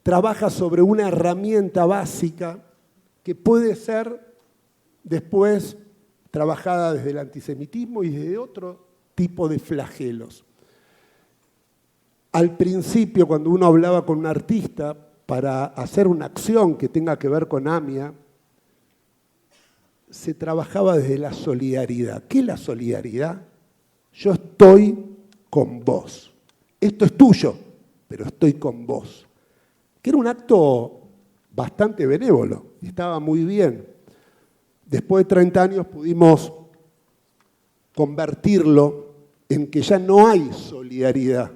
trabaja sobre una herramienta básica que puede ser después trabajada desde el antisemitismo y desde otro tipo de flagelos. Al principio, cuando uno hablaba con un artista para hacer una acción que tenga que ver con AMIA, se trabajaba desde la solidaridad. ¿Qué es la solidaridad? Yo estoy con vos. Esto es tuyo, pero estoy con vos. Que era un acto bastante benévolo, estaba muy bien. Después de 30 años pudimos convertirlo en que ya no hay solidaridad,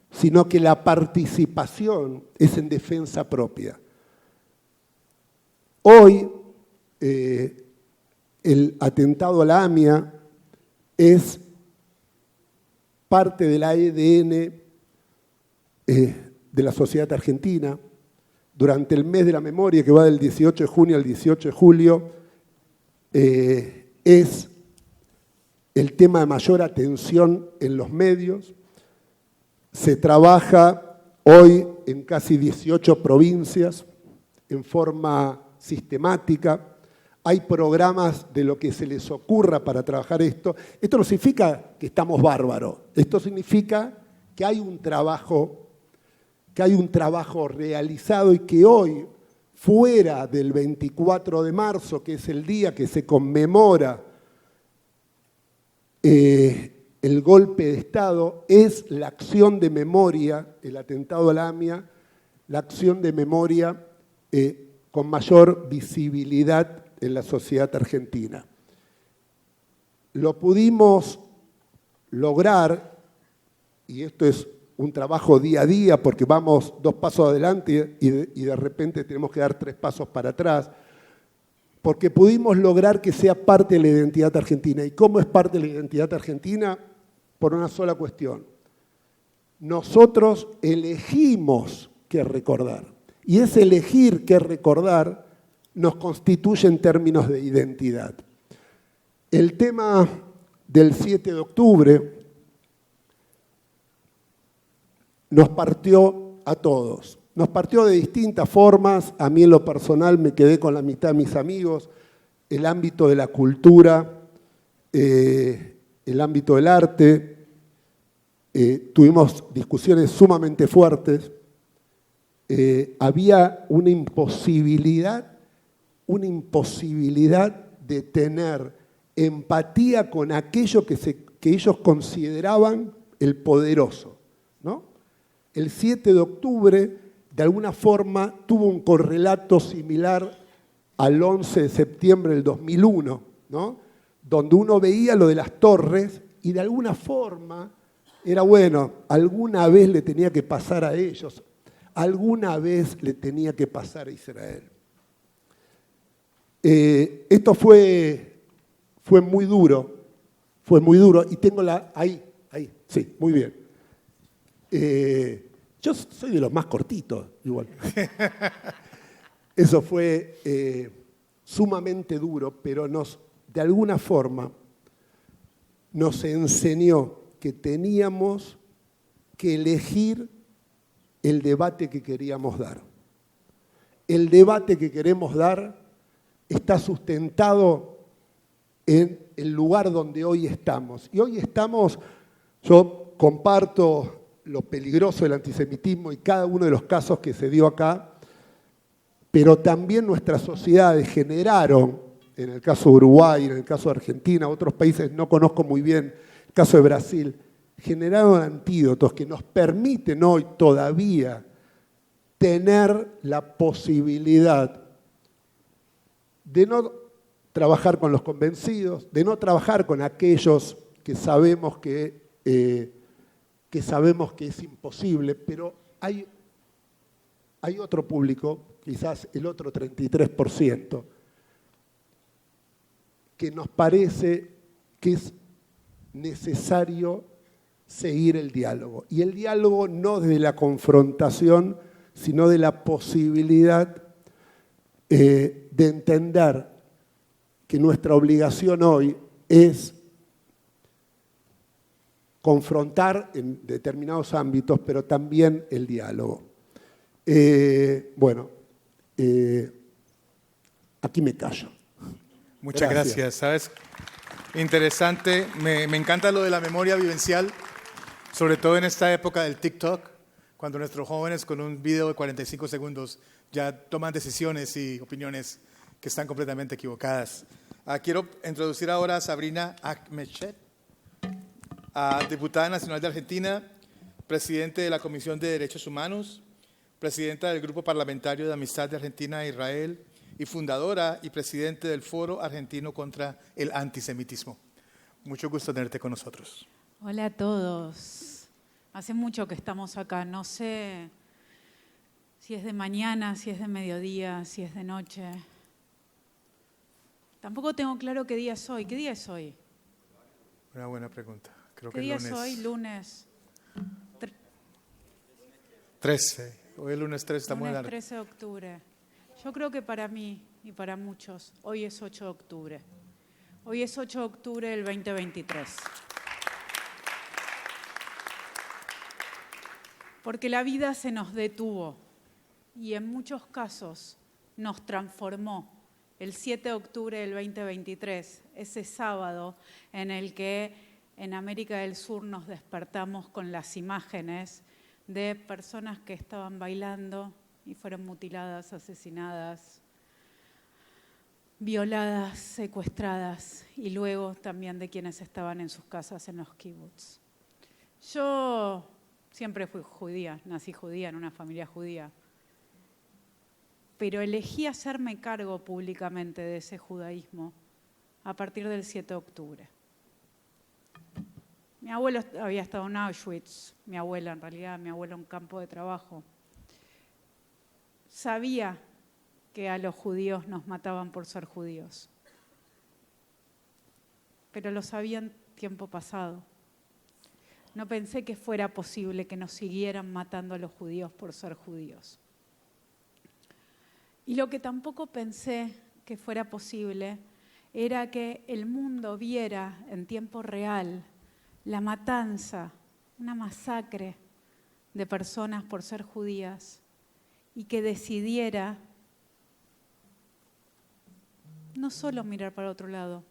sino que la participación es en defensa propia. Hoy, el atentado a la AMIA es parte del ADN de la sociedad argentina. Durante el mes de la memoria, que va del 18 de junio al 18 de julio, es el tema de mayor atención en los medios. Se trabaja hoy en casi 18 provincias en forma sistemática. Hay programas de lo que se les ocurra para trabajar esto. Esto no significa que estamos bárbaros. Esto significa que hay un trabajo realizado y que hoy, fuera del 24 de marzo, que es el día que se conmemora el golpe de Estado, es la acción de memoria, el atentado a la AMIA, la acción de memoria con mayor visibilidad en la sociedad argentina. Lo pudimos lograr, y esto es un trabajo día a día, porque vamos 2 pasos adelante y de repente tenemos que dar 3 pasos para atrás, porque pudimos lograr que sea parte de la identidad argentina. ¿Y cómo es parte de la identidad argentina? Por una sola cuestión. Nosotros elegimos qué recordar. Y ese elegir qué recordar nos constituye en términos de identidad. El tema del 7 de octubre nos partió a todos. Nos partió de distintas formas. A mí en lo personal me quedé con la mitad de mis amigos. El ámbito de la cultura, el ámbito del arte. Tuvimos discusiones sumamente fuertes. Había una imposibilidad de tener empatía con aquello que ellos consideraban el poderoso, ¿no? El 7 de octubre, de alguna forma, tuvo un correlato similar al 11 de septiembre del 2001, ¿no? Donde uno veía lo de las torres y de alguna forma era, bueno, alguna vez le tenía que pasar a ellos, alguna vez le tenía que pasar a Israel. Esto fue muy duro, y tengo ahí, sí, muy bien. Yo soy de los más cortitos, igual. Eso fue sumamente duro, pero de alguna forma nos enseñó que teníamos que elegir el debate que queríamos dar. El debate que queremos dar está sustentado en el lugar donde hoy estamos. Y hoy estamos, yo comparto lo peligroso del antisemitismo y cada uno de los casos que se dio acá, pero también nuestras sociedades generaron, en el caso de Uruguay, en el caso de Argentina, otros países no conozco muy bien, el caso de Brasil, generaron antídotos que nos permiten hoy todavía tener la posibilidad de no trabajar con los convencidos, de no trabajar con aquellos que sabemos que es imposible, pero hay otro público, quizás el otro 33%, que nos parece que es necesario seguir el diálogo. Y el diálogo no desde la confrontación, sino de la posibilidad de entender que nuestra obligación hoy es confrontar en determinados ámbitos, pero también el diálogo. Aquí me callo. Muchas gracias. ¿Sabes? Interesante. Me encanta lo de la memoria vivencial, sobre todo en esta época del TikTok, cuando nuestros jóvenes con un video de 45 segundos ya toman decisiones y opiniones que están completamente equivocadas. Quiero introducir ahora a Sabrina Ahmedchet, diputada nacional de Argentina, presidente de la Comisión de Derechos Humanos, presidenta del Grupo Parlamentario de Amistad de Argentina e Israel y fundadora y presidente del Foro Argentino contra el Antisemitismo. Mucho gusto tenerte con nosotros. Hola a todos. Hace mucho que estamos acá. No sé si es de mañana, si es de mediodía, si es de noche. Tampoco tengo claro qué día es hoy. ¿Qué día es hoy? Una buena pregunta. Creo ¿Qué que día lunes. es hoy? Lunes 13. Hoy el lunes 13 estamos en la... 13 de octubre. Yo creo que para mí y para muchos, hoy es 8 de octubre. Hoy es 8 de octubre del 2023. Porque la vida se nos detuvo y en muchos casos nos transformó. El 7 de octubre del 2023, ese sábado en el que en América del Sur nos despertamos con las imágenes de personas que estaban bailando y fueron mutiladas, asesinadas, violadas, secuestradas y luego también de quienes estaban en sus casas en los kibbutz. Yo siempre fui judía, nací judía en una familia judía, pero elegí hacerme cargo públicamente de ese judaísmo a partir del 7 de octubre. Mi abuelo había estado en Auschwitz, mi abuelo en campo de trabajo. Sabía que a los judíos nos mataban por ser judíos, pero lo sabía en tiempo pasado. No pensé que fuera posible que nos siguieran matando a los judíos por ser judíos. Y lo que tampoco pensé que fuera posible era que el mundo viera en tiempo real la matanza, una masacre de personas por ser judías y que decidiera no solo mirar para otro lado,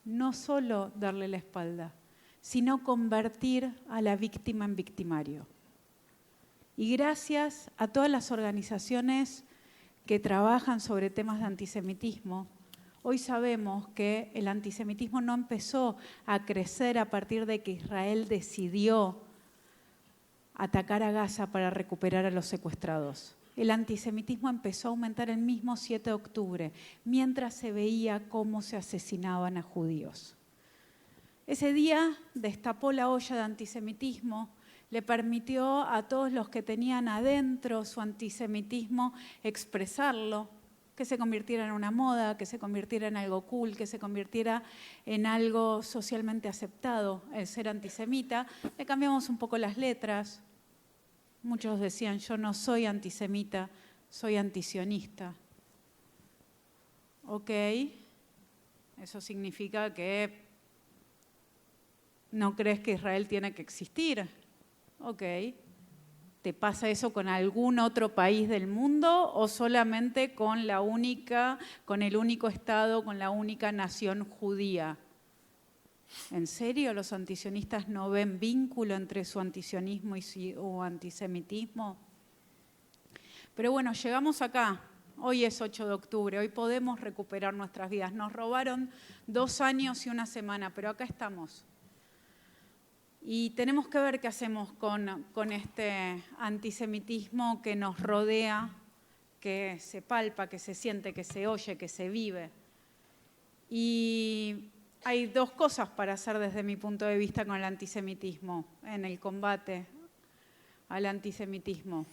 no solo darle la espalda, sino convertir a la víctima en victimario. Y gracias a todas las organizaciones que trabajan sobre temas de antisemitismo, hoy sabemos que el antisemitismo no empezó a crecer a partir de que Israel decidió atacar a Gaza para recuperar a los secuestrados. El antisemitismo empezó a aumentar el mismo 7 de octubre, mientras se veía cómo se asesinaban a judíos. Ese día destapó la olla de antisemitismo, le permitió a todos los que tenían adentro su antisemitismo expresarlo, que se convirtiera en una moda, que se convirtiera en algo cool, que se convirtiera en algo socialmente aceptado, el ser antisemita. Le cambiamos un poco las letras, Muchos decían, yo no soy antisemita, soy antisionista. Ok, eso significa que no crees que Israel tiene que existir. Ok, ¿te pasa eso con algún otro país del mundo o solamente con el único Estado, con la única nación judía? ¿En serio los antisionistas no ven vínculo entre su antisionismo y su antisemitismo? Pero bueno, llegamos acá. Hoy es 8 de octubre, hoy podemos recuperar nuestras vidas. Nos robaron 2 años y 1 semana, pero acá estamos. Y tenemos que ver qué hacemos con este antisemitismo que nos rodea, que se palpa, que se siente, que se oye, que se vive. Y hay 2 cosas para hacer desde mi punto de vista con el antisemitismo, en el combate al antisemitismo.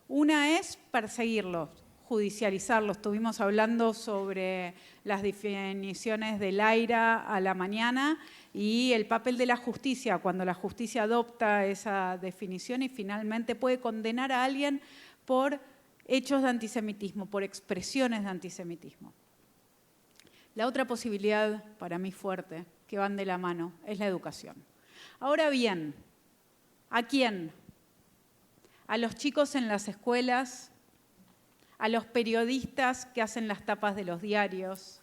Una es perseguirlo, judicializarlo. Estuvimos hablando sobre las definiciones del AIRA a la mañana y el papel de la justicia, cuando la justicia adopta esa definición y finalmente puede condenar a alguien por hechos de antisemitismo, por expresiones de antisemitismo. La otra posibilidad, para mí fuerte, que van de la mano, es la educación. Ahora bien, ¿a quién? A los chicos en las escuelas, a los periodistas que hacen las tapas de los diarios,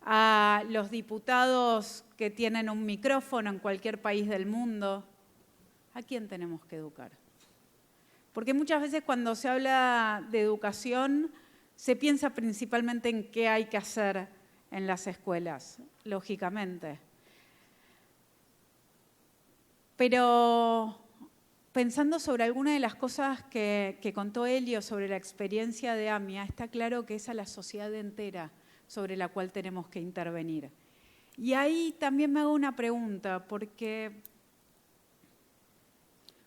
a los diputados que tienen un micrófono en cualquier país del mundo. ¿A quién tenemos que educar? Porque muchas veces cuando se habla de educación se piensa principalmente en qué hay que hacer en las escuelas, lógicamente. Pero pensando sobre alguna de las cosas que contó Elio sobre la experiencia de AMIA, está claro que es a la sociedad entera sobre la cual tenemos que intervenir. Y ahí también me hago una pregunta, porque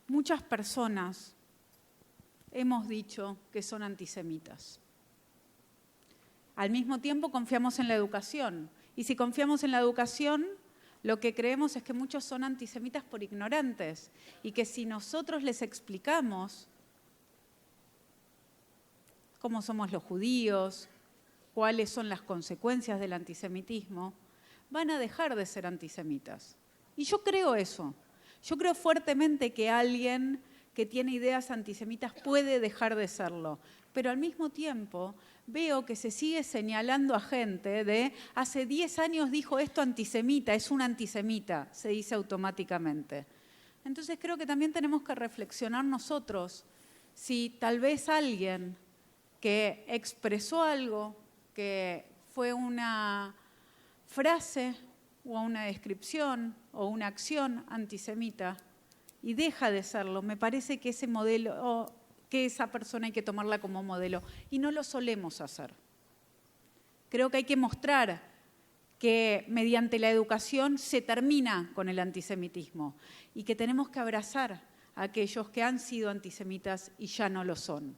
muchas personas hemos dicho que son antisemitas. Al mismo tiempo confiamos en la educación. Y si confiamos en la educación, lo que creemos es que muchos son antisemitas por ignorantes y que si nosotros les explicamos cómo somos los judíos, cuáles son las consecuencias del antisemitismo, van a dejar de ser antisemitas. Y yo creo eso. Yo creo fuertemente que alguien que tiene ideas antisemitas puede dejar de serlo, pero al mismo tiempo veo que se sigue señalando a gente de hace 10 años dijo esto antisemita, es un antisemita, se dice automáticamente. Entonces creo que también tenemos que reflexionar nosotros si tal vez alguien que expresó algo que fue una frase o una descripción o una acción antisemita y deja de serlo, me parece que ese modelo, que esa persona hay que tomarla como modelo y no lo solemos hacer. Creo que hay que mostrar que mediante la educación se termina con el antisemitismo y que tenemos que abrazar a aquellos que han sido antisemitas y ya no lo son.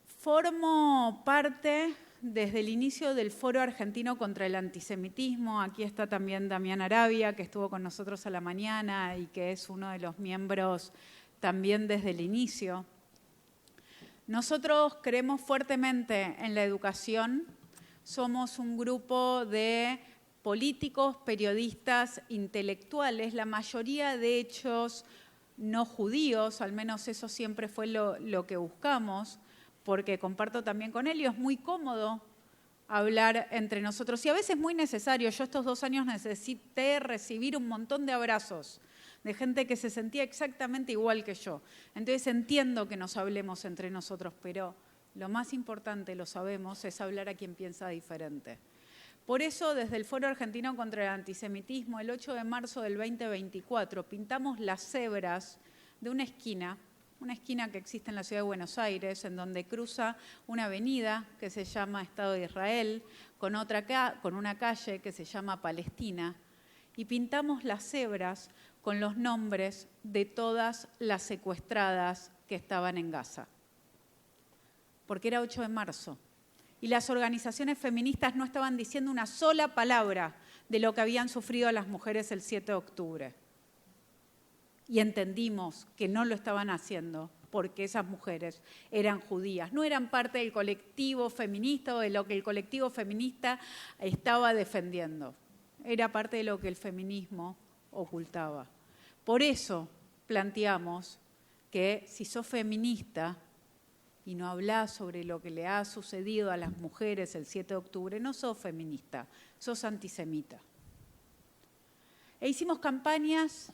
Formo parte desde el inicio del Foro Argentino contra el Antisemitismo. Aquí está también Damián Arabia, que estuvo con nosotros a la mañana y que es uno de los miembros también desde el inicio. Nosotros creemos fuertemente en la educación. Somos un grupo de políticos, periodistas, intelectuales, la mayoría de hechos no judíos, al menos eso siempre fue lo que buscamos, porque comparto también con Elio, es muy cómodo hablar entre nosotros y a veces muy necesario. Yo estos 2 años necesité recibir un montón de abrazos de gente que se sentía exactamente igual que yo. Entonces entiendo que nos hablemos entre nosotros, pero lo más importante, lo sabemos, es hablar a quien piensa diferente. Por eso, desde el Foro Argentino contra el Antisemitismo, el 8 de marzo del 2024, pintamos las cebras de una esquina que existe en la ciudad de Buenos Aires, en donde cruza una avenida que se llama Estado de Israel, con una calle que se llama Palestina, y pintamos las cebras con los nombres de todas las secuestradas que estaban en Gaza. Porque era 8 de marzo, y las organizaciones feministas no estaban diciendo una sola palabra de lo que habían sufrido las mujeres el 7 de octubre. y entendimos que no lo estaban haciendo porque esas mujeres eran judías, no eran parte del colectivo feminista o de lo que el colectivo feminista estaba defendiendo, era parte de lo que el feminismo ocultaba. Por eso planteamos que si sos feminista y no hablás sobre lo que le ha sucedido a las mujeres el 7 de octubre, no sos feminista, sos antisemita. E hicimos campañas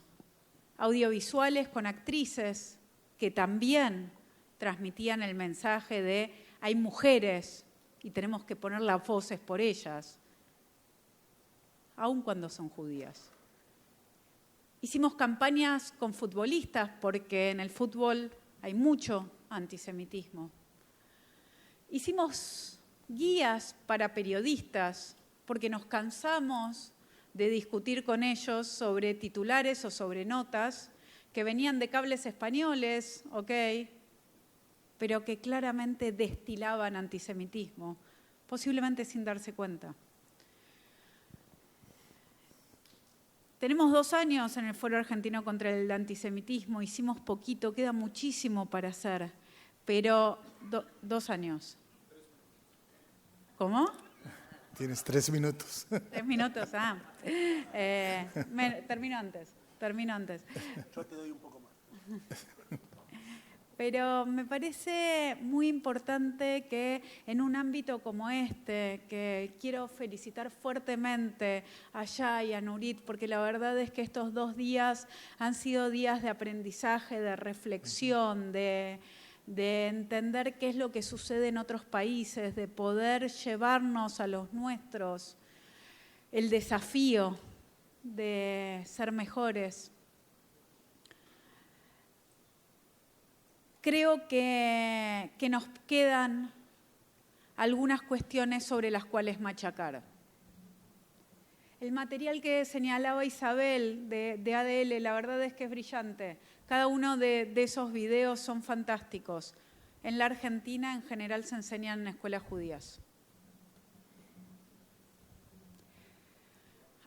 audiovisuales con actrices que también transmitían el mensaje de hay mujeres y tenemos que poner las voces por ellas, aun cuando son judías. Hicimos campañas con futbolistas porque en el fútbol hay mucho antisemitismo. Hicimos guías para periodistas porque nos cansamos de discutir con ellos sobre titulares o sobre notas que venían de cables españoles, pero que claramente destilaban antisemitismo, posiblemente sin darse cuenta. Tenemos 2 años en el Foro Argentino contra el Antisemitismo, hicimos poquito, queda muchísimo para hacer, pero 2 años. ¿Cómo? Tienes 3 minutos. 3 minutos, termino antes. Yo te doy un poco más. Pero me parece muy importante que en un ámbito como este, que quiero felicitar fuertemente a Yá y a Nurit, porque la verdad es que estos 2 días han sido días de aprendizaje, de reflexión, de entender qué es lo que sucede en otros países, de poder llevarnos a los nuestros el desafío de ser mejores. Creo que nos quedan algunas cuestiones sobre las cuales machacar. El material que señalaba Isabel de ADL, la verdad es que es brillante. Cada uno de esos videos son fantásticos. En la Argentina, en general, se enseñan en escuelas judías.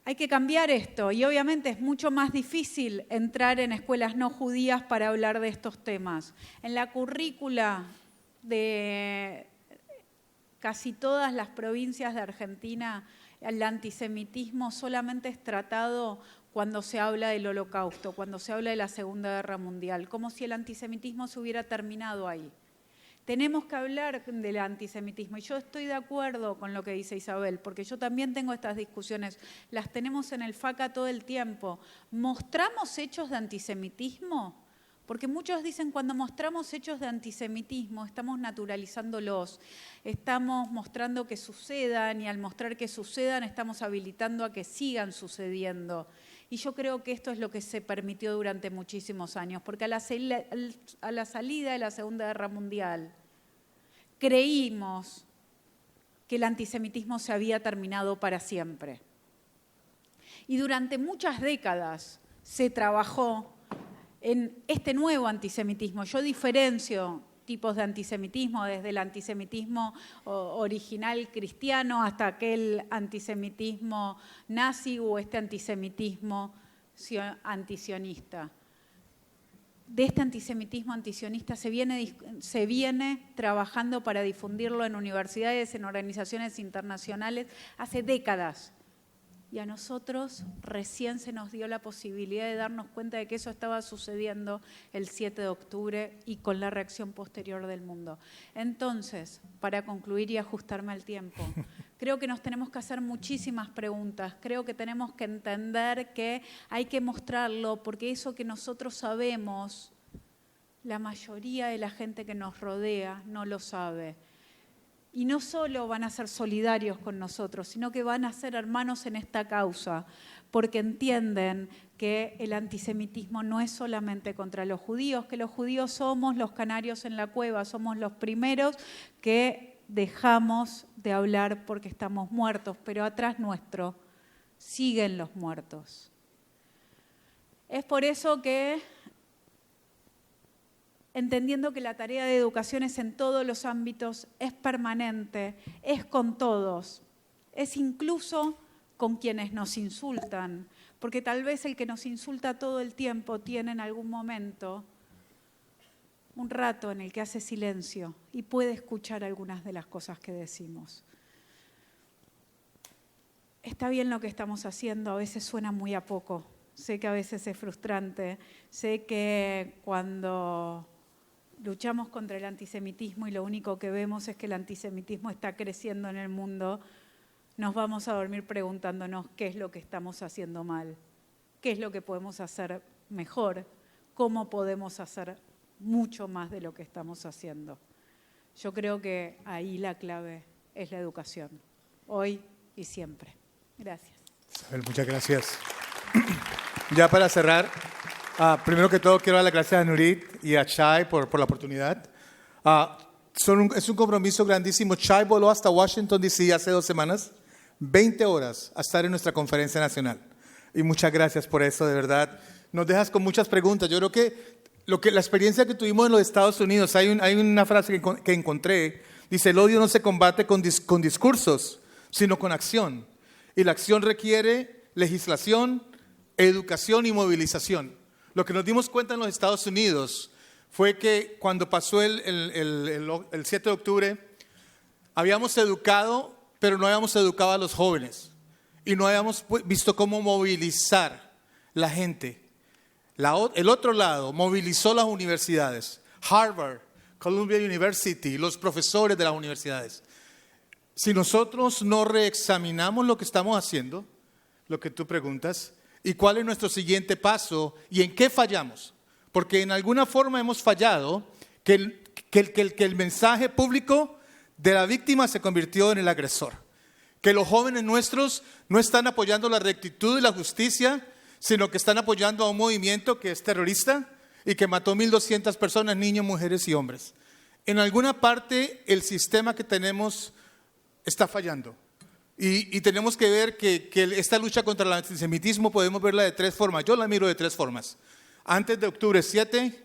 Hay que cambiar esto y obviamente es mucho más difícil entrar en escuelas no judías para hablar de estos temas. En la currícula de casi todas las provincias de Argentina, el antisemitismo solamente es tratado cuando se habla del Holocausto, cuando se habla de la Segunda Guerra Mundial, como si el antisemitismo se hubiera terminado ahí. Tenemos que hablar del antisemitismo y yo estoy de acuerdo con lo que dice Isabel, porque yo también tengo estas discusiones, las tenemos en el FACA todo el tiempo. ¿Mostramos hechos de antisemitismo? Porque muchos dicen cuando mostramos hechos de antisemitismo estamos naturalizándolos, estamos mostrando que sucedan y al mostrar que sucedan estamos habilitando a que sigan sucediendo. Y yo creo que esto es lo que se permitió durante muchísimos años, porque a la salida de la Segunda Guerra Mundial creímos que el antisemitismo se había terminado para siempre. Y durante muchas décadas se trabajó en este nuevo antisemitismo. Yo diferencio tipos de antisemitismo, desde el antisemitismo original cristiano hasta aquel antisemitismo nazi o este antisemitismo antisionista. De este antisemitismo antisionista se viene trabajando para difundirlo en universidades, en organizaciones internacionales hace décadas. Y a nosotros recién se nos dio la posibilidad de darnos cuenta de que eso estaba sucediendo el 7 de octubre y con la reacción posterior del mundo. Entonces, para concluir y ajustarme al tiempo, creo que nos tenemos que hacer muchísimas preguntas. Creo que tenemos que entender que hay que mostrarlo porque eso que nosotros sabemos, la mayoría de la gente que nos rodea no lo sabe. Y no solo van a ser solidarios con nosotros, sino que van a ser hermanos en esta causa, porque entienden que el antisemitismo no es solamente contra los judíos, que los judíos somos los canarios en la cueva, somos los primeros que dejamos de hablar porque estamos muertos, pero atrás nuestro siguen los muertos. Es por eso que, entendiendo que la tarea de educación es en todos los ámbitos, es permanente, es con todos, es incluso con quienes nos insultan, porque tal vez el que nos insulta todo el tiempo tiene en algún momento un rato en el que hace silencio y puede escuchar algunas de las cosas que decimos. Está bien lo que estamos haciendo, a veces suena muy a poco, sé que a veces es frustrante, sé que cuando luchamos contra el antisemitismo y lo único que vemos es que el antisemitismo está creciendo en el mundo, nos vamos a dormir preguntándonos qué es lo que estamos haciendo mal, qué es lo que podemos hacer mejor, cómo podemos hacer mucho más de lo que estamos haciendo. Yo creo que ahí la clave es la educación, hoy y siempre. Gracias. Isabel, muchas gracias. Ya para cerrar, primero que todo quiero dar las gracias a Nurit y a Chai por la oportunidad. Es un compromiso grandísimo. Chai voló hasta Washington, D.C. hace 2 semanas, 20 horas a estar en nuestra conferencia nacional. Y muchas gracias por eso, de verdad. Nos dejas con muchas preguntas. Yo creo que la experiencia que tuvimos en los Estados Unidos, hay una frase que encontré, dice, el odio no se combate con discursos, sino con acción. Y la acción requiere legislación, educación y movilización. Lo que nos dimos cuenta en los Estados Unidos fue que cuando pasó el 7 de octubre, habíamos educado, pero no habíamos educado a los jóvenes. Y no habíamos visto cómo movilizar la gente. El otro lado movilizó las universidades. Harvard, Columbia University, los profesores de las universidades. Si nosotros no reexaminamos lo que estamos haciendo, lo que tú preguntas, y cuál es nuestro siguiente paso y en qué fallamos, porque en alguna forma hemos fallado, que el mensaje público de la víctima se convirtió en el agresor, que los jóvenes nuestros no están apoyando la rectitud y la justicia, sino que están apoyando a un movimiento que es terrorista y que mató 1.200 personas, niños, mujeres y hombres. En alguna parte el sistema que tenemos está fallando. Y tenemos que ver que esta lucha contra el antisemitismo podemos verla de 3 formas. Yo la miro de 3 formas. Antes de octubre 7,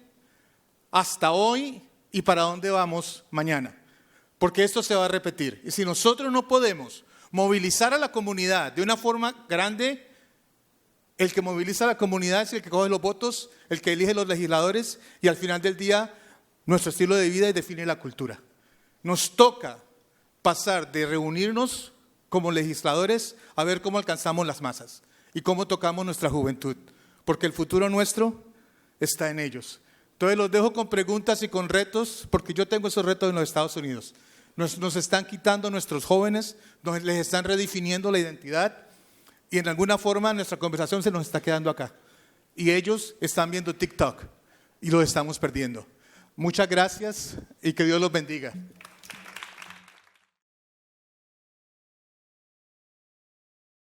hasta hoy y para dónde vamos mañana. Porque esto se va a repetir. Y si nosotros no podemos movilizar a la comunidad de una forma grande, el que moviliza a la comunidad es el que coge los votos, el que elige los legisladores y al final del día nuestro estilo de vida y define la cultura. Nos toca pasar de reunirnos como legisladores a ver cómo alcanzamos las masas y cómo tocamos nuestra juventud, porque el futuro nuestro está en ellos. Entonces los dejo con preguntas y con retos, porque yo tengo esos retos en los Estados Unidos. Nos están quitando nuestros jóvenes, les están redefiniendo la identidad y en alguna forma nuestra conversación se nos está quedando acá. Y ellos están viendo TikTok y lo estamos perdiendo. Muchas gracias y que Dios los bendiga.